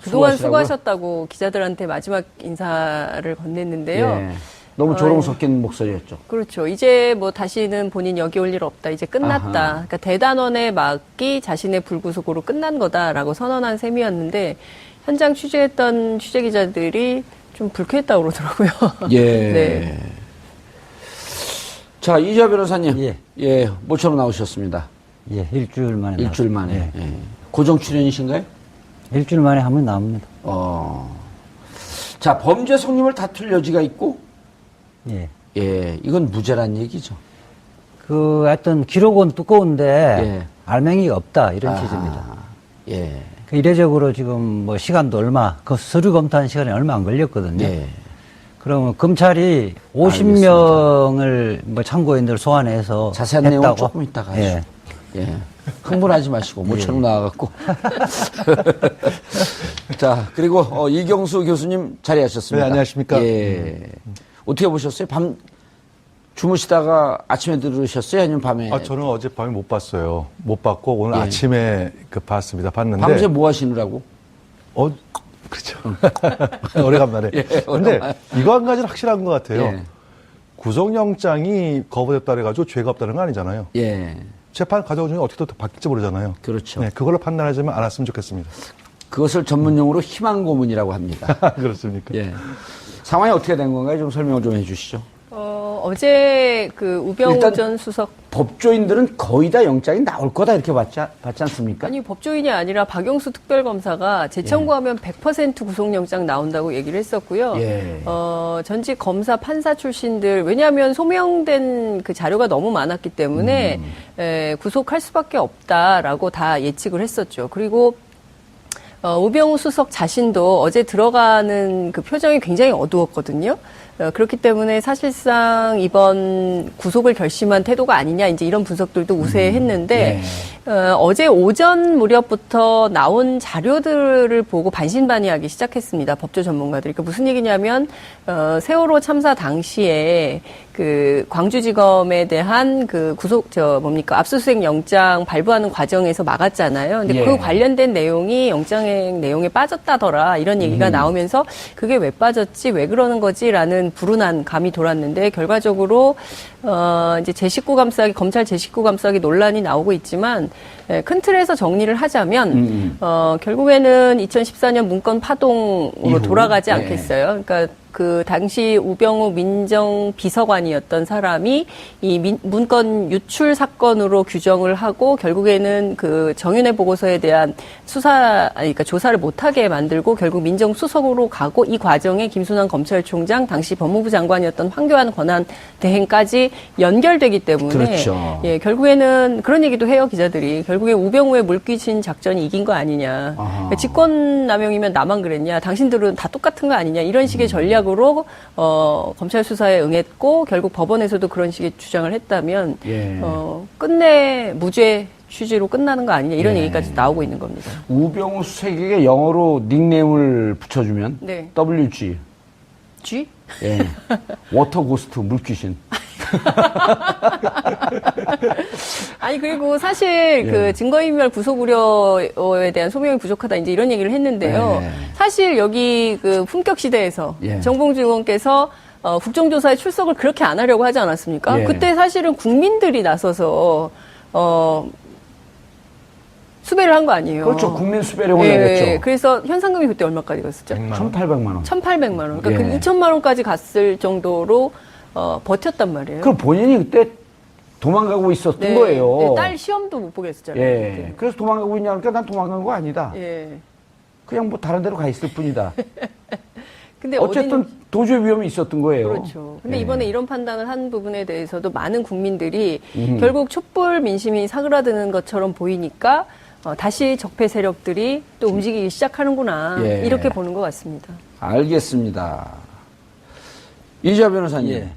그동안 수고하셨다고 기자들한테 마지막 인사를 건넸는데요. 예. 너무 조롱 섞인 목소리였죠. 그렇죠. 이제 뭐 다시는 본인 여기 올 일 없다. 이제 끝났다. 아하. 그러니까 대단원의 막이 자신의 불구속으로 끝난 거다라고 선언한 셈이었는데 현장 취재했던 취재 기자들이 좀 불쾌했다고 그러더라고요. 예. 네. 자, 이주하 변호사님. 예. 예, 모처럼 나오셨습니다. 예, 일주일 만에. 일주일 만에. 예. 예. 고정 출연이신가요? 일주일 만에 한 번 나옵니다. 자, 범죄 속림을 다툴 여지가 있고, 예. 예, 이건 무죄란 얘기죠. 하여튼 기록은 두꺼운데, 예. 알맹이가 없다, 이런 취지입니다. 예. 이례적으로 지금 뭐 시간도 그 서류 검토한 시간이 얼마 안 걸렸거든요. 예. 그러면 검찰이 50명을 뭐 참고인들 소환해서 자세한 했다고. 내용은 조금 이따가 하죠. 예. 예. 흥분하지 마시고, 모처럼 나와갖고. 자, 그리고, 이경수 교수님 자리하셨습니다. 네, 안녕하십니까. 예. 어떻게 보셨어요? 주무시다가 아침에 들으셨어요? 아니면 밤에? 저는 어젯밤에 못 봤어요. 못 봤고, 오늘 예. 아침에 봤습니다. 봤는데. 밤새 뭐 하시느라고? 그렇죠. 오래간만에. 예, 근데 오랜만에. 이거 한 가지는 확실한 것 같아요. 예. 구속영장이 거부됐다 그래가지고 죄가 없다는 거 아니잖아요. 예. 재판 과정 중에 어떻게 또 바뀔지 모르잖아요. 그렇죠. 네, 그걸로 판단하지만 않았으면 좋겠습니다. 그것을 전문용어로 희망 고문이라고 합니다. 그렇습니까? 예. 상황이 어떻게 된 건가요? 좀 설명을 좀 해주시죠. 어제 그 우병우 일단 전 수석 법조인들은 거의 다 영장이 나올 거다 이렇게 받지 않습니까? 아니 법조인이 아니라 박영수 특별검사가 재청구하면 100% 구속영장 나온다고 얘기를 했었고요. 예. 전직 검사 판사 출신들 왜냐하면 소명된 그 자료가 너무 많았기 때문에 구속할 수밖에 없다라고 다 예측을 했었죠. 그리고 우병우 수석 자신도 어제 들어가는 그 표정이 굉장히 어두웠거든요. 그렇기 때문에 사실상 이번 구속을 결심한 태도가 아니냐 이제 이런 분석들도 우세했는데 어제 오전 무렵부터 나온 자료들을 보고 반신반의하기 시작했습니다. 법조 전문가들이. 그러니까 무슨 얘기냐면 세월호 참사 당시에 그 광주지검에 대한 그 압수수색 영장 발부하는 과정에서 막았잖아요. 근데 그 관련된 내용이 영장 내용에 빠졌다더라 이런 얘기가 나오면서 그게 왜 빠졌지 왜 그러는 거지라는 불운한 감이 돌았는데 결과적으로 이제 제19 감싸기 검찰 제19 감싸기 논란이 나오고 있지만 큰 틀에서 정리를 하자면 결국에는 2014년 문건 파동으로 이후? 돌아가지 네. 않겠어요. 그러니까 그 당시 우병우 민정비서관이었던 사람이 이 문건 유출 사건으로 규정을 하고 결국에는 그 정윤회 보고서에 대한 그러니까 조사를 못하게 만들고 결국 민정수석으로 가고 이 과정에 김순환 검찰총장 당시 법무부 장관이었던 황교안 권한 대행까지 연결되기 때문에 그렇죠. 예, 결국에는 그런 얘기도 해요 기자들이 결국에 우병우의 물귀신 작전이 이긴 거 아니냐 그러니까 직권남용이면 나만 그랬냐 당신들은 다 똑같은 거 아니냐 이런 식의 전략으로 검찰 수사에 응했고 결국 법원에서도 그런 식의 주장을 했다면 끝내 무죄 취지로 끝나는 거 아니냐 이런 얘기까지 나오고 있는 겁니다. 우병우 수석에게 영어로 닉네임을 붙여주면 네. WG. G? 예. 워터 고스트 물귀신. 아니 그리고 사실 그 증거인멸 구속 우려에 대한 소명이 부족하다 이제 이런 얘기를 했는데요. 사실 여기 그 품격 시대에서 정봉주 의원께서 국정조사에 출석을 그렇게 안 하려고 하지 않았습니까? 그때 사실은 국민들이 나서서 수배를 한 거 아니에요. 그렇죠. 국민 수배령을 내렸죠. 그래서 현상금이 그때 얼마까지 갔었죠? 1,800만 원. 1,800만 원. 그러니까 그 2천만 원까지 갔을 정도로 버텼단 말이에요. 그럼 본인이 그때 도망가고 있었던 거예요. 네, 딸 시험도 못 보게 했었잖아요. 예. 그래서 도망가고 있냐 그러니까 난 도망간 거 아니다. 예. 그냥 뭐 다른 데로 가 있을 뿐이다. 근데 어쨌든 도주의 위험이 있었던 거예요. 그렇죠. 근데 이번에 이런 판단을 한 부분에 대해서도 많은 국민들이 결국 촛불 민심이 사그라드는 것처럼 보이니까 다시 적폐 세력들이 또 움직이기 시작하는구나. 이렇게 보는 것 같습니다. 알겠습니다. 이주하 변호사님.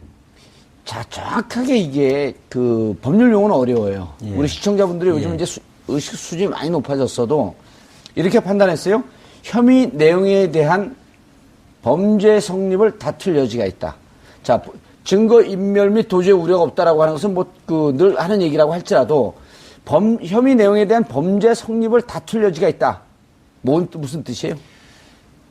자, 정확하게 이게 그 법률 용어는 어려워요. 우리 시청자분들이 요즘 이제 의식 수준이 많이 높아졌어도 이렇게 판단했어요. 혐의 내용에 대한 범죄 성립을 다툴 여지가 있다. 자, 증거 인멸 및 도주의 우려가 없다라고 하는 것은 뭐 늘 하는 얘기라고 할지라도 혐의 내용에 대한 범죄 성립을 다툴 여지가 있다. 무슨 뜻이에요?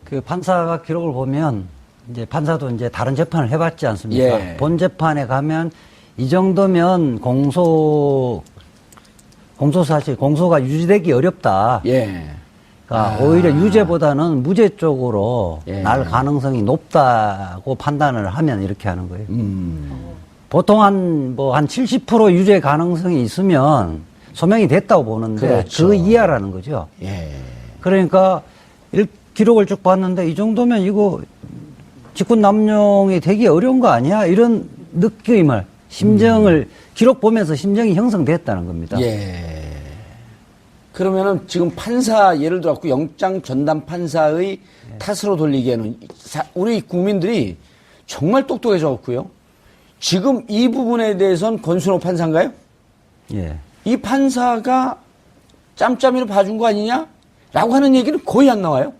그 판사가 기록을 보면 이제 판사도 이제 다른 재판을 해봤지 않습니까? 예. 본 재판에 가면 이 정도면 공소가 유지되기 어렵다. 예. 그러니까 오히려 유죄보다는 무죄 쪽으로 예. 날 가능성이 높다고 판단을 하면 이렇게 하는 거예요. 음. 보통 한 70% 유죄 가능성이 있으면 소명이 됐다고 보는데 그렇죠. 그 이하라는 거죠. 예. 그러니까 기록을 쭉 봤는데 이 정도면 이거 직권남용이 되기 어려운 거 아니야? 이런 느낌을, 심정을 기록 보면서 심정이 형성됐다는 겁니다. 예. 그러면은 지금 판사 예를 들어갖고 영장 전담 판사의 탓으로 돌리기에는 우리 국민들이 정말 똑똑해졌고요. 지금 이 부분에 대해서는 권순호 판사인가요? 예. 이 판사가 짬짬이로 봐준 거 아니냐? 라고 하는 얘기는 거의 안 나와요.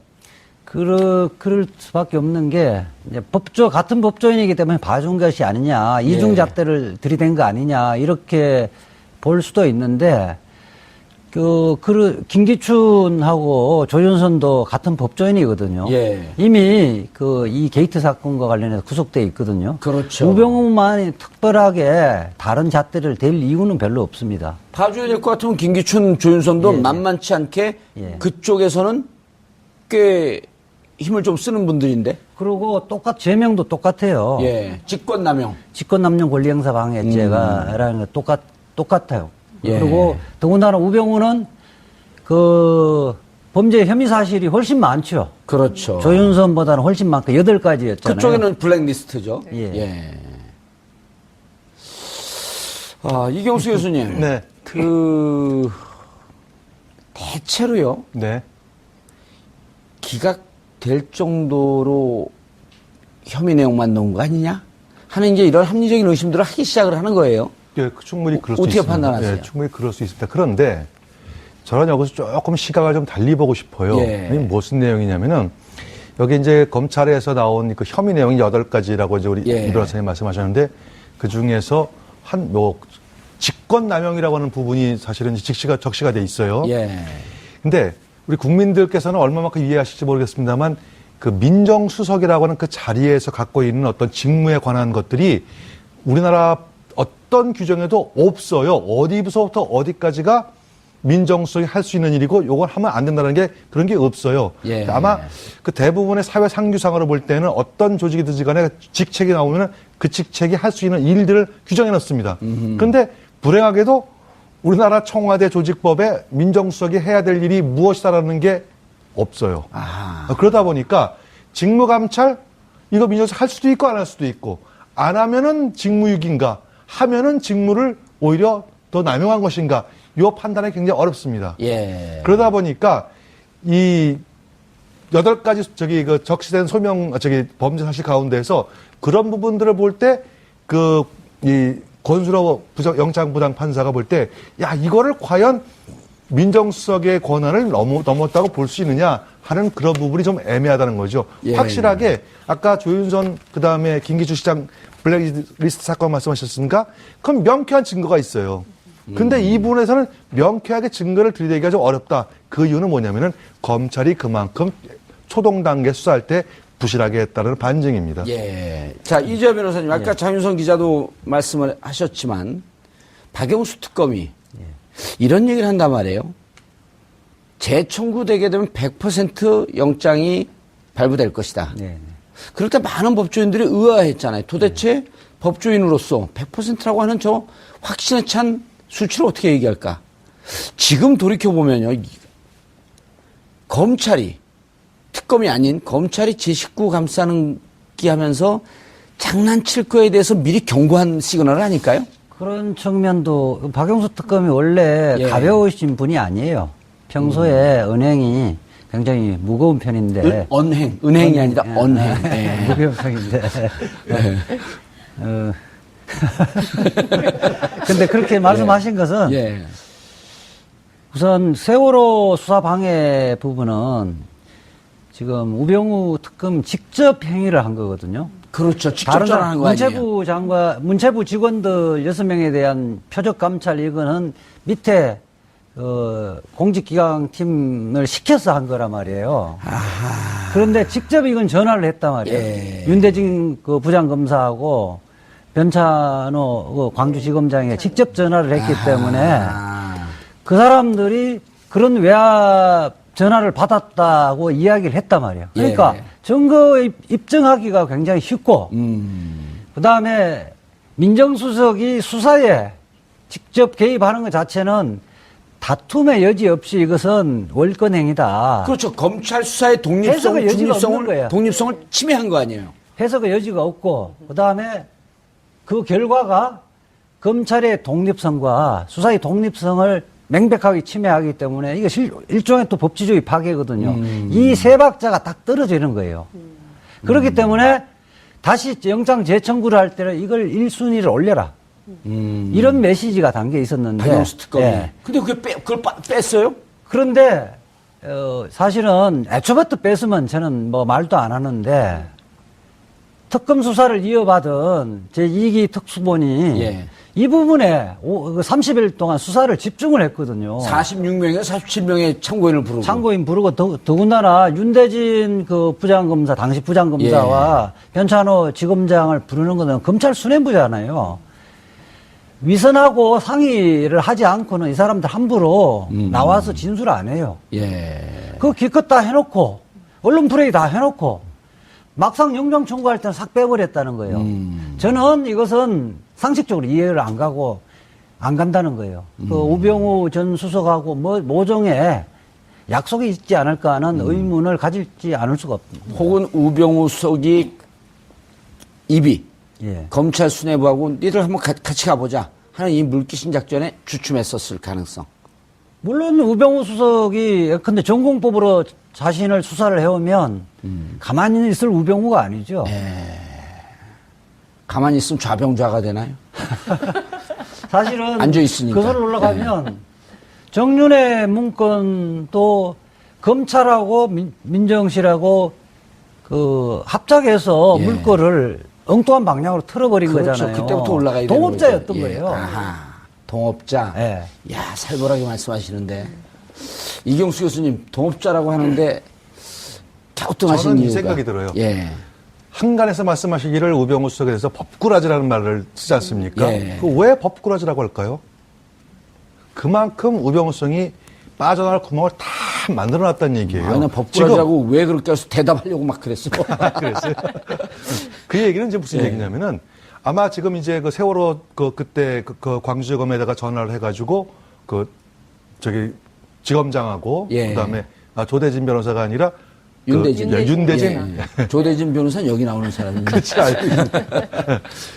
그럴 수밖에 없는 게, 이제 같은 법조인이기 때문에 봐준 것이 아니냐, 예. 이중잣대를 들이댄 거 아니냐, 이렇게 볼 수도 있는데, 김기춘하고 조윤선도 같은 법조인이거든요. 예. 이미 이 게이트 사건과 관련해서 구속돼 있거든요. 그렇죠. 우병우만이 특별하게 다른 잣대를 댈 이유는 별로 없습니다. 봐줘야 될 것 같으면 김기춘, 조윤선도 만만치 않게 그쪽에서는 꽤 힘을 좀 쓰는 분들인데. 그리고 죄명도 똑같아요. 예. 직권남용. 직권남용 권리행사 방해죄가라는 게 똑같아요. 예. 그리고 더군다나 우병우는 범죄 혐의 사실이 훨씬 많죠. 그렇죠. 조윤선보다는 훨씬 많고 8가지였잖아요. 그쪽에는 블랙리스트죠. 예. 이경수 교수님. 네. 대체로요. 네. 기각될 정도로 혐의 내용만 넣은 거 아니냐? 하는 이제 이런 합리적인 의심들을 하기 시작을 하는 거예요. 예, 충분히 그럴 수 어떻게 있습니다. 판단하세요? 예, 충분히 그럴 수 있습니다. 그런데 저는 여기서 조금 시각을 좀 달리 보고 싶어요. 예. 이게 무슨 내용이냐면은 여기 이제 검찰에서 나온 그 혐의 내용이 8가지라고 이제 우리 이 변호사님 말씀하셨는데 그 중에서 직권남용이라고 하는 부분이 사실은 적시가 돼 있어요. 예. 근데 우리 국민들께서는 얼마만큼 이해하실지 모르겠습니다만 그 민정수석이라고 하는 그 자리에서 갖고 있는 어떤 직무에 관한 것들이 우리나라 어떤 규정에도 없어요. 어디서부터 어디까지가 민정수석이 할 수 있는 일이고 요걸 하면 안 된다는 게 그런 게 없어요. 예. 아마 그 대부분의 사회 상규상으로 볼 때는 어떤 조직이든지 간에 직책이 나오면 그 직책이 할 수 있는 일들을 규정해 놓습니다. 그런데 불행하게도 우리나라 청와대 조직법에 민정수석이 해야 될 일이 무엇이다라는 게 없어요. 그러다 보니까 직무감찰 이거 민정수석 할 수도 있고 안 할 수도 있고 안 하면은 직무유기인가 하면은 직무를 오히려 더 남용한 것인가 이 판단이 굉장히 어렵습니다. 예. 그러다 보니까 이 8가지 적시된 범죄 사실 가운데에서 그런 부분들을 볼 때 이 권순호 영장부장 판사가 볼 때 야 이거를 과연 민정수석의 권한을 넘었다고 볼 수 있느냐 하는 그런 부분이 좀 애매하다는 거죠. 예. 확실하게 아까 조윤선 그다음에 김기춘 시장 블랙리스트 사건 말씀하셨습니까? 그럼 명쾌한 증거가 있어요. 근데 이 부분에서는 명쾌하게 증거를 들이대기가 좀 어렵다. 그 이유는 뭐냐면은 검찰이 그만큼 초동 단계 수사할 때 부실하게 했다는 반증입니다. 예. 자, 이재화 변호사님, 아까 장윤성 기자도 말씀을 하셨지만, 박영수 특검이 이런 얘기를 한단 말이에요. 재청구되게 되면 100% 영장이 발부될 것이다. 네. 그럴 때 많은 법조인들이 의아했잖아요. 도대체 법조인으로서 100%라고 하는 저 확신에 찬 수치를 어떻게 얘기할까? 지금 돌이켜보면요. 특검이 아닌 검찰이 제 식구 감싸는기 하면서 장난칠 거에 대해서 미리 경고한 시그널 아닐까요? 그런 측면도 박영수 특검이 원래 예. 가벼우신 분이 아니에요. 평소에 은행이 굉장히 무거운 편인데 은행이 아니라 언행. 예. 무거운 편인데 근데 그렇게 말씀하신 것은 예. 우선 세월호 수사 방해 부분은 지금 우병우 특검 직접 행위를 한 거거든요. 그렇죠. 직접 다른 전화한 거 아니에요? 문체부 직원들 6명에 대한 표적 감찰 이거는 밑에 공직기강팀을 시켜서 한 거란 말이에요. 그런데 직접 이건 전화를 했단 말이에요. 예. 윤대진 그 부장검사하고 변찬호 그 광주지검장에 직접 전화를 했기 때문에 그 사람들이 그런 외압 전화를 받았다고 이야기를 했단 말이에요. 그러니까 예. 증거 입증하기가 굉장히 쉽고 그다음에 민정수석이 수사에 직접 개입하는 것 자체는 다툼의 여지 없이 이것은 월권행위다. 그렇죠. 검찰 수사의 해석의 여지가 없는 거예요. 독립성을 침해한 거 아니에요. 해석의 여지가 없고 그다음에 그 결과가 검찰의 독립성과 수사의 독립성을 명백하게 침해하기 때문에 이게 일종의 또 법치주의 파괴거든요. 이 세 박자가 딱 떨어지는 거예요. 그렇기 때문에 다시 영장 재청구를 할 때는 이걸 1순위를 올려라. 이런 메시지가 담겨 있었는데. 박영수 특검이. 예. 근데 그걸 뺐어요? 그런데 사실은 애초부터 뺐으면 저는 뭐 말도 안 하는데 특검 수사를 이어받은 제2기 특수본이 예. 이 부분에 30일 동안 수사를 집중을 했거든요. 46명에 47명의 참고인을 부르고. 참고인 부르고 더군다나 윤대진 그 부장검사 당시 부장검사와 변찬호 지검장을 부르는 것은 검찰 수뇌부잖아요. 위선하고 상의를 하지 않고는 이 사람들 함부로 나와서 진술 안 해요. 예. 그거 기껏 다 해놓고 언론 플레이 다 해놓고 막상 영장 청구할 때는 싹 빼버렸다는 거예요. 저는 이것은 상식적으로 이해를 안 가고 안 간다는 거예요. 그 우병우 전 수석하고 모종의 약속이 있지 않을까 하는 의문을 가질지 않을 수가 없습니다. 혹은 우병우 수석이 입이 예. 검찰 수뇌부하고 니들 한번 같이 가보자 하는 이 물귀신 작전에 주춤했었을 가능성. 물론 우병우 수석이 근데 전공법으로 자신을 수사를 해오면 가만히 있을 우병우가 아니죠. 가만히 있으면 좌병좌가 되나요? 사실은 앉아있으니까. 그걸 올라가면 정윤회 문건도 검찰하고 민정실하고 그 합작해서 예. 물꼬를 엉뚱한 방향으로 틀어버린 그렇죠. 거잖아요. 그때부터 올라가야 되는 동업자였던 거죠. 예. 거예요. 아하. 동업자. 예. 야, 살벌하게 말씀하시는데. 이경수 교수님, 동업자라고 하는데 갸우뚱하신 저는 이 이유가. 생각이 들어요. 예. 한간에서 말씀하시기를 우병우 수석에 대해서 법꾸라지라는 말을 쓰지 않습니까? 예. 그 왜 법꾸라지라고 할까요? 그만큼 우병우 수석이 빠져나갈 구멍을 다 만들어놨다는 얘기예요. 아, 나 법꾸라지라고 왜 그렇게 해서 대답하려고 막 그랬어. 그랬어요. 그 얘기는 이제 무슨 예. 얘기냐면은 아마 지금 이제 그 세월호 그때 그 광주지검에다가 전화를 해가지고 지검장하고 예. 그다음에 조대진 변호사가 아니라 윤대진. 윤대진. 예. 조대진 변호사는 여기 나오는 사람인데. 그렇지, 알고 있는데.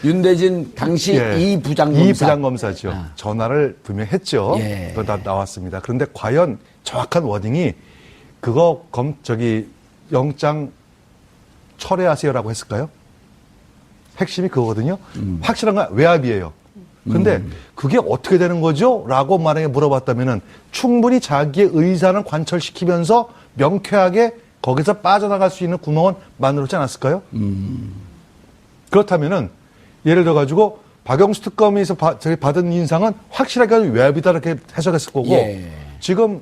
윤대진 당시 예. 이 부장검사. 이 부장검사죠. 아. 전화를 분명히 했죠. 예. 그거 다 나왔습니다. 그런데 과연 정확한 워딩이 그거 영장 철회하세요라고 했을까요? 핵심이 그거거든요. 확실한 건 외압이에요. 근데 그게 어떻게 되는 거죠? 라고 만약에 물어봤다면은 충분히 자기의 의사는 관철시키면서 명쾌하게 거기서 빠져나갈 수 있는 구멍은 만들었지 않았을까요? 그렇다면은 예를 들어가지고 박영수 특검에서 받은 인상은 확실하게 외압이다 이렇게 해석했을 거고 예. 지금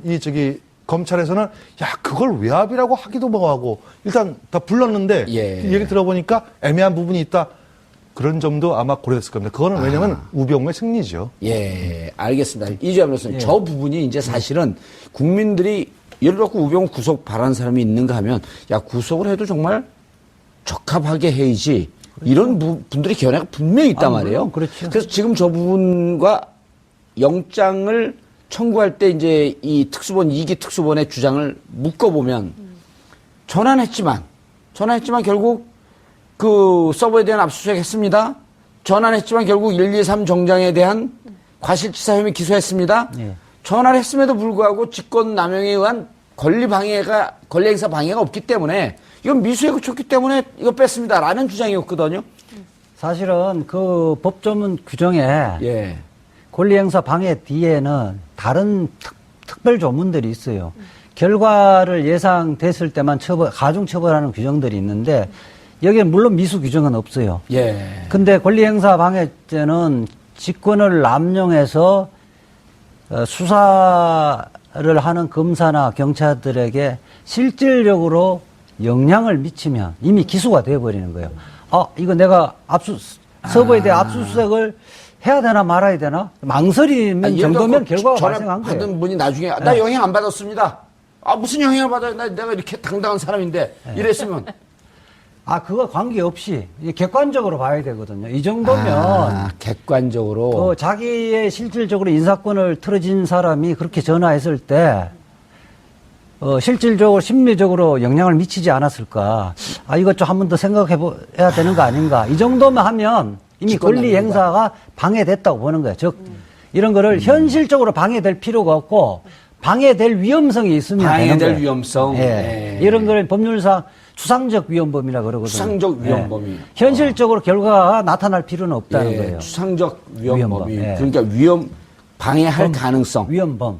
검찰에서는 야 그걸 외압이라고 하기도 뭐하고 일단 다 불렀는데 예. 얘기 들어보니까 애매한 부분이 있다. 그런 점도 아마 고려됐을 겁니다. 그거는 왜냐하면 우병우의 승리죠. 예, 알겠습니다. 이주아 변호사님, 예. 저 부분이 이제 사실은 국민들이 예를 들어 우병우 구속 바라는 사람이 있는가 하면 야 구속을 해도 정말 적합하게 해야지 이런 분들의 견해가 분명히 있단 말이에요. 물론 그렇죠. 그래서 지금 저 부분과 영장을 청구할 때 이제 이 특수본 2기 특수본의 주장을 묶어보면 전환했지만 결국 그 서버에 대한 압수수색 했습니다. 전환했지만 결국 123 정장에 대한 과실치사 혐의 기소했습니다. 예. 전화를 했음에도 불구하고 직권남용에 의한 권리행사 방해가 없기 때문에 이건 미수에 그쳤기 때문에 이거 뺐습니다라는 주장이었거든요. 사실은 그 법조문 규정에 예. 권리행사 방해 뒤에는 다른 특별 조문들이 있어요. 결과를 예상됐을 때만 가중처벌하는 규정들이 있는데 여기는 물론 미수 규정은 없어요. 예. 근데 권리행사 방해죄는 직권을 남용해서 수사를 하는 검사나 경찰들에게 실질적으로 영향을 미치면 이미 기소가 돼버리는 거예요. 이거 내가 서버에 대해 압수수색을 해야 되나 말아야 되나? 망설이는 정도면 결과가 발생한 거예요. 받은 분이 나중에 나 영향 안 받았습니다. 무슨 영향을 받아요? 내가 이렇게 당당한 사람인데 이랬으면 그거 관계없이 객관적으로 봐야 되거든요. 이 정도면 객관적으로 자기의 실질적으로 인사권을 틀어진 사람이 그렇게 전화했을 때 실질적으로 심리적으로 영향을 미치지 않았을까? 이것 좀 한 번 더 생각해야 되는 거 아닌가? 이 정도만 하면 이미 권리 행사가 방해됐다고 보는 거예요. 즉 이런 거를 현실적으로 방해될 필요가 없고 방해될 위험성이 있으면 방해될 위험성. 이런 거를 법률상 추상적 위험범이라 그러거든요. 추상적 위험범이. 현실적으로 결과가 나타날 필요는 없다는 거예요. 추상적 위험범이. 위험범. 그러니까 방해할 가능성. 위험범.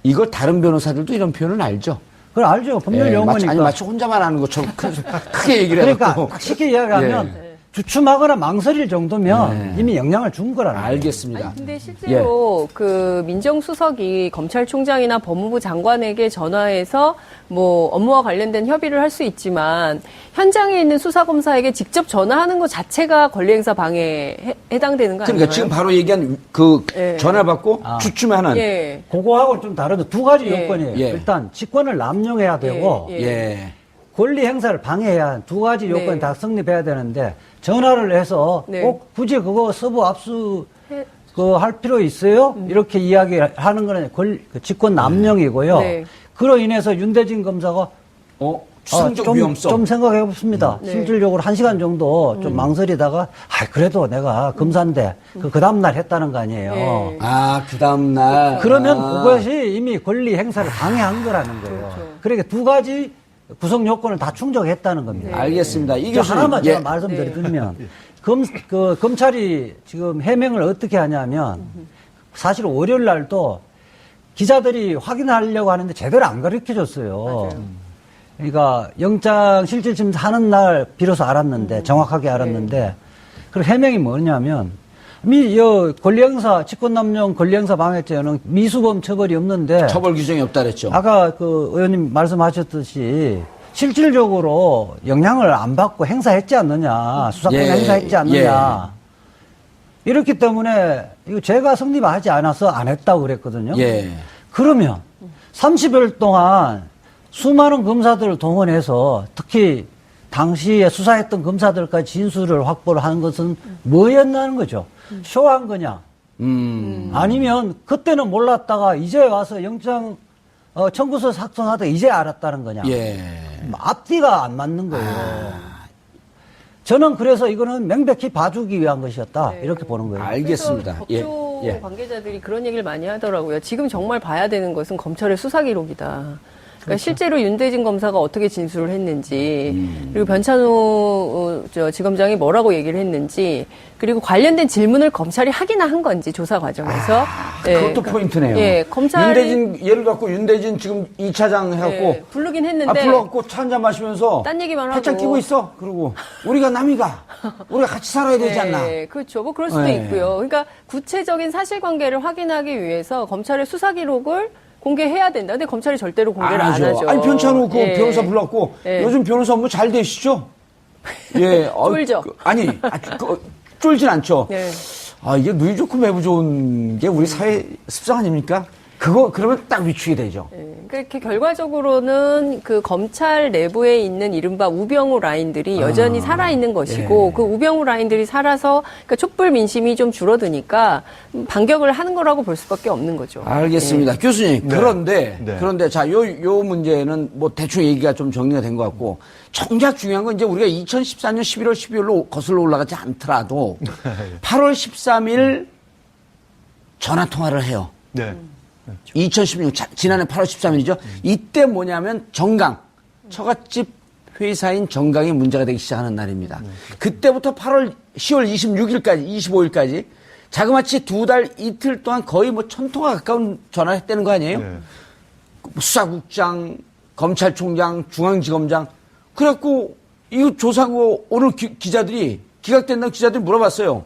이걸 다른 변호사들도 이런 표현을 알죠. 그걸 알죠. 법률 용어니까. 마치 혼자만 아는 것처럼 크게 얘기를 그러니까 해갖고. 쉽게 이야기하면 주춤하거나 망설일 정도면 이미 영향을 준 거라는 거예요. 알겠습니다. 근데 실제로 그 민정수석이 검찰총장이나 법무부 장관에게 전화해서 뭐 업무와 관련된 협의를 할 수 있지만 현장에 있는 수사검사에게 직접 전화하는 것 자체가 권리행사 방해에 해당되는 거 아니에요? 그러니까 지금 바로 얘기한 전화 받고 주춤하는. 그거하고 좀 다르죠. 두 가지 요건이에요. 일단 직권을 남용해야 되고 권리 행사를 방해해야 두 가지 요건이 다 성립해야 되는데 전화를 해서 꼭 굳이 그거 서부 압수 할 필요 있어요? 이렇게 이야기하는 거는 직권 남용이고요. 그로 인해서 윤대진 검사가 추상적 위험성. 좀 생각해 봅습니다. 실질적으로 1시간 정도 좀 망설이다가 그래도 내가 검사인데 그 다음날 했다는 거 아니에요. 그 다음날. 그러면 그것이 이미 권리 행사를 방해한 거라는 거예요. 그러니까 두 가지 구성 요건을 다 충족했다는 겁니다. 알겠습니다. 이 교수님. 하나만 제가 말씀드리면 검찰이 지금 해명을 어떻게 하냐면 사실 월요일 날도 기자들이 확인하려고 하는데 제대로 안 가르쳐 줬어요. 그러니까 영장 실질심사 하는 날 비로소 알았는데 정확하게 알았는데 그 해명이 뭐냐면 권리행사 직권남용 권리행사 방해죄는 미수범 처벌이 없는데 처벌 규정이 없다 그랬죠. 아까 그 의원님 말씀하셨듯이 실질적으로 영향을 안 받고 행사했지 않느냐 수사권 행사했지 않느냐 이렇기 때문에 이거 죄가 성립하지 않아서 안 했다고 그랬거든요. 그러면 30일 동안 수많은 검사들을 동원해서 특히 당시에 수사했던 검사들까지 진술을 확보를 하는 것은 뭐였냐는 거죠. 쇼한 거냐? 아니면 그때는 몰랐다가 이제 와서 영장 청구서 작성하다 이제 알았다는 거냐? 앞뒤가 안 맞는 거예요. 저는 그래서 이거는 명백히 봐주기 위한 것이었다 이렇게 보는 거예요. 알겠습니다. 법조 관계자들이 그런 얘기를 많이 하더라고요. 지금 정말 봐야 되는 것은 검찰의 수사 기록이다. 그러니까 실제로 윤대진 검사가 어떻게 진술을 했는지, 그리고 변찬호 지검장이 뭐라고 얘기를 했는지, 그리고 관련된 질문을 검찰이 하기나 한 건지 조사 과정에서. 그것도 포인트네요. 검찰이 예를 갖고 윤대진 지금 2차장 해갖고 부르긴 했는데 불러갖고 차 한잔 마시면서 딴 얘기만 하고 팔짱 끼고 있어. 그리고 우리가 남이가 우리가 같이 살아야 되지 않나? 그렇죠. 뭐 그럴 수도 있고요. 그러니까 구체적인 사실관계를 확인하기 위해서 검찰의 수사 기록을 공개해야 된다. 근데 검찰이 절대로 공개를 안 하죠. 아니 변찬호 그 변호사 불렀고 요즘 변호사 업무 잘 되시죠? 쫄죠. 쫄진 않죠. 이게 누이 좋고 매부 좋은 게 우리 사회 습성 아닙니까? 그러면 딱 위축이 되죠. 그렇게 결과적으로는 그 검찰 내부에 있는 이른바 우병우 라인들이 여전히 살아있는 것이고 그 우병우 라인들이 살아서 그러니까 촛불 민심이 좀 줄어드니까 반격을 하는 거라고 볼 수밖에 없는 거죠. 알겠습니다. 교수님. 그런데 자, 요 문제는 뭐 대충 얘기가 좀 정리가 된 것 같고 정작 중요한 건 이제 우리가 2014년 11월 12일로 거슬러 올라가지 않더라도 8월 13일 전화 통화를 해요. 2016년 지난해 8월 13일이죠. 이때 뭐냐면 정강 처갓집 회사인 정강이 문제가 되기 시작하는 날입니다. 그때부터 10월 26일까지 25일까지 자그마치 2달 이틀 동안 거의 뭐 1000통화 가까운 전화를 했다는 거 아니에요? 수사국장, 검찰총장, 중앙지검장. 그래갖고 이거 조사하고 오늘 기자들이 기각된다고 기자들이 물어봤어요.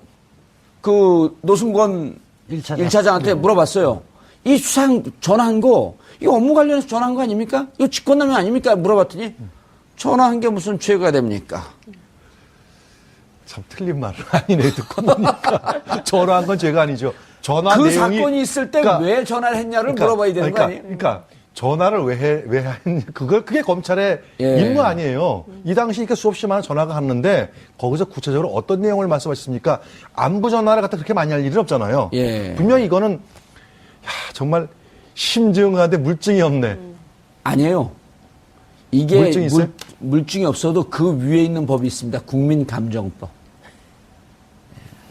그 노승권 1차장. 1차장한테 물어봤어요. 이 수상 전화한 거, 이거 업무 관련해서 전화한 거 아닙니까? 이거 직권남용 아닙니까? 물어봤더니 전화한 게 무슨 죄가 됩니까? 참 틀린 말을 아니네, 듣고 보니까. 전화한 건 죄가 아니죠. 전화 그 내용이. 사건이 있을 때 왜 전화를 했냐를 물어봐야 되는 거 아니에요? 그러니까 전화를 왜 했냐. 그게 검찰의 임무 아니에요. 이 당시 이렇게 수없이 많은 전화가 갔는데 거기서 구체적으로 어떤 내용을 말씀하셨습니까? 안부 전화를 갖다 그렇게 많이 할 일은 없잖아요. 예. 분명히 이거는 정말 심증한데 물증이 없네. 아니에요. 이게 물증이 있어요? 물증이 없어도 그 위에 있는 법이 있습니다. 국민감정법.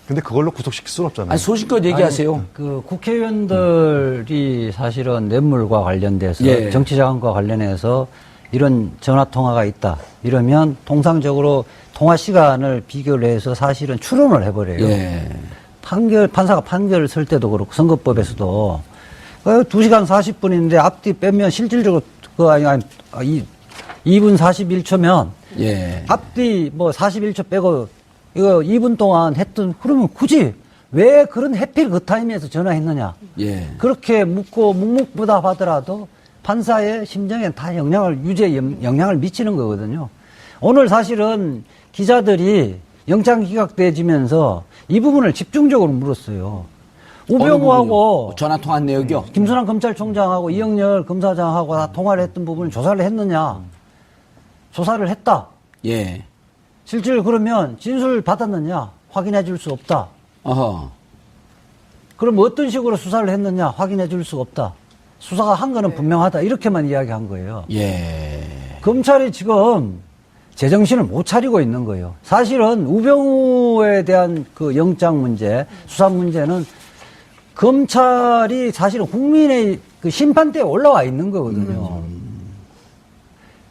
근데 그걸로 구속시킬 수는 없잖아요. 아니, 소신껏 얘기하세요. 그 국회의원들이 사실은 뇌물과 관련돼서 예. 정치자금과 관련해서 이런 전화 통화가 있다. 이러면 통상적으로 통화 시간을 비교를 해서 사실은 추론을 해버려요. 예. 판사가 판결을 쓸 때도 그렇고 선거법에서도 2시간 40분인데 앞뒤 빼면 실질적으로 2분 41초면 예. 앞뒤 뭐 41초 빼고 이거 2분 동안 했던 그러면 굳이 왜 그런 해필 그 타임에서 전화했느냐. 예. 그렇게 묻고 묵묵부답하더라도 판사의 심정에 다 영향을 미치는 거거든요. 오늘 사실은 기자들이 영장 기각돼지면서 이 부분을 집중적으로 물었어요. 우병우하고 전화 통화한 내역이요? 김순환 검찰총장하고 이영렬 검사장하고 다 통화를 했던 부분을 조사를 했느냐. 조사를 했다. 예. 실질 그러면 진술 받았느냐 확인해 줄 수 없다. 어허. 그럼 어떤 식으로 수사를 했느냐 확인해 줄 수 없다. 수사가 한 거는 분명하다. 이렇게만 이야기한 거예요. 예. 검찰이 지금 제정신을 못 차리고 있는 거예요. 사실은 우병우에 대한 그 영장 문제, 수사 문제는 검찰이 사실은 국민의 그 심판대에 올라와 있는 거거든요.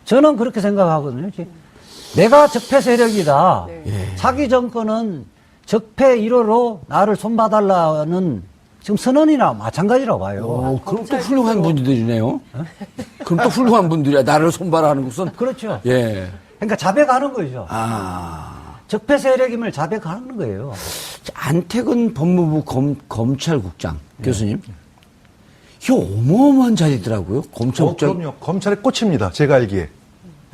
저는 그렇게 생각하거든요. 내가 적폐 세력이다. 자기 정권은 적폐 1호로 나를 손봐달라는 지금 선언이나 마찬가지라고 봐요. 그럼 또 훌륭한 분들이네요. 그럼 또 훌륭한 분들이야. 나를 손봐라는 것은. 그렇죠. 예. 그러니까 자백하는 거죠. 적폐 세력임을 자백하는 거예요. 안태근 법무부 검찰국장 교수님. 이게 어마어마한 자리더라고요. 검찰국장. 그럼요. 검찰의 꽃입니다. 제가 알기에.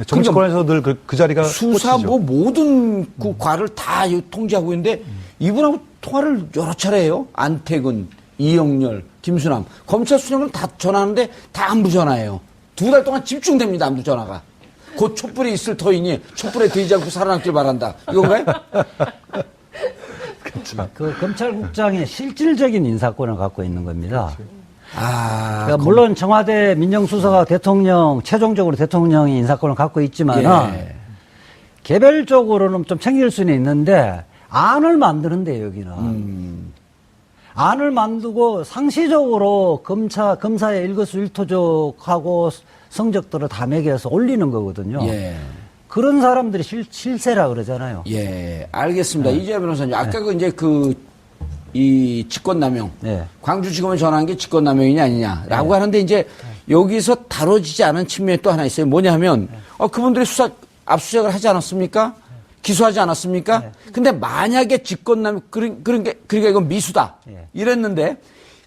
정치권에서 늘 그 자리가 수사 꽃이죠. 뭐 모든 그 과를 다 통제하고 있는데 이분하고 통화를 여러 차례 해요. 안태근, 이영렬, 김수남. 검찰 수장은 다 전화하는데 다 안부 전화예요. 2달 동안 집중됩니다. 안부 전화가. 곧 촛불이 있을 터이니 촛불에 들지 않고 살아남길 바란다. 이건가요? 그 검찰국장의 실질적인 인사권을 갖고 있는 겁니다. 그러니까 물론 청와대 민정수석과 대통령, 최종적으로 대통령이 인사권을 갖고 있지만은 예. 개별적으로는 좀 챙길 수는 있는데 안을 만드는데 여기는 안을 만들고 상시적으로 검사의 일거수일투족하고 성적들을 다 매겨서 올리는 거거든요. 예. 그런 사람들이 실세라 그러잖아요. 예. 알겠습니다. 이재하 변호사님. 아까 그 이제 이 직권남용. 네. 광주지검에 전화한 게 직권남용이냐 아니냐라고 하는데 이제 여기서 다뤄지지 않은 측면이 또 하나 있어요. 뭐냐면 그분들이 압수수색을 하지 않았습니까? 기소하지 않았습니까? 근데 만약에 직권남용 그러니까 이건 미수다. 이랬는데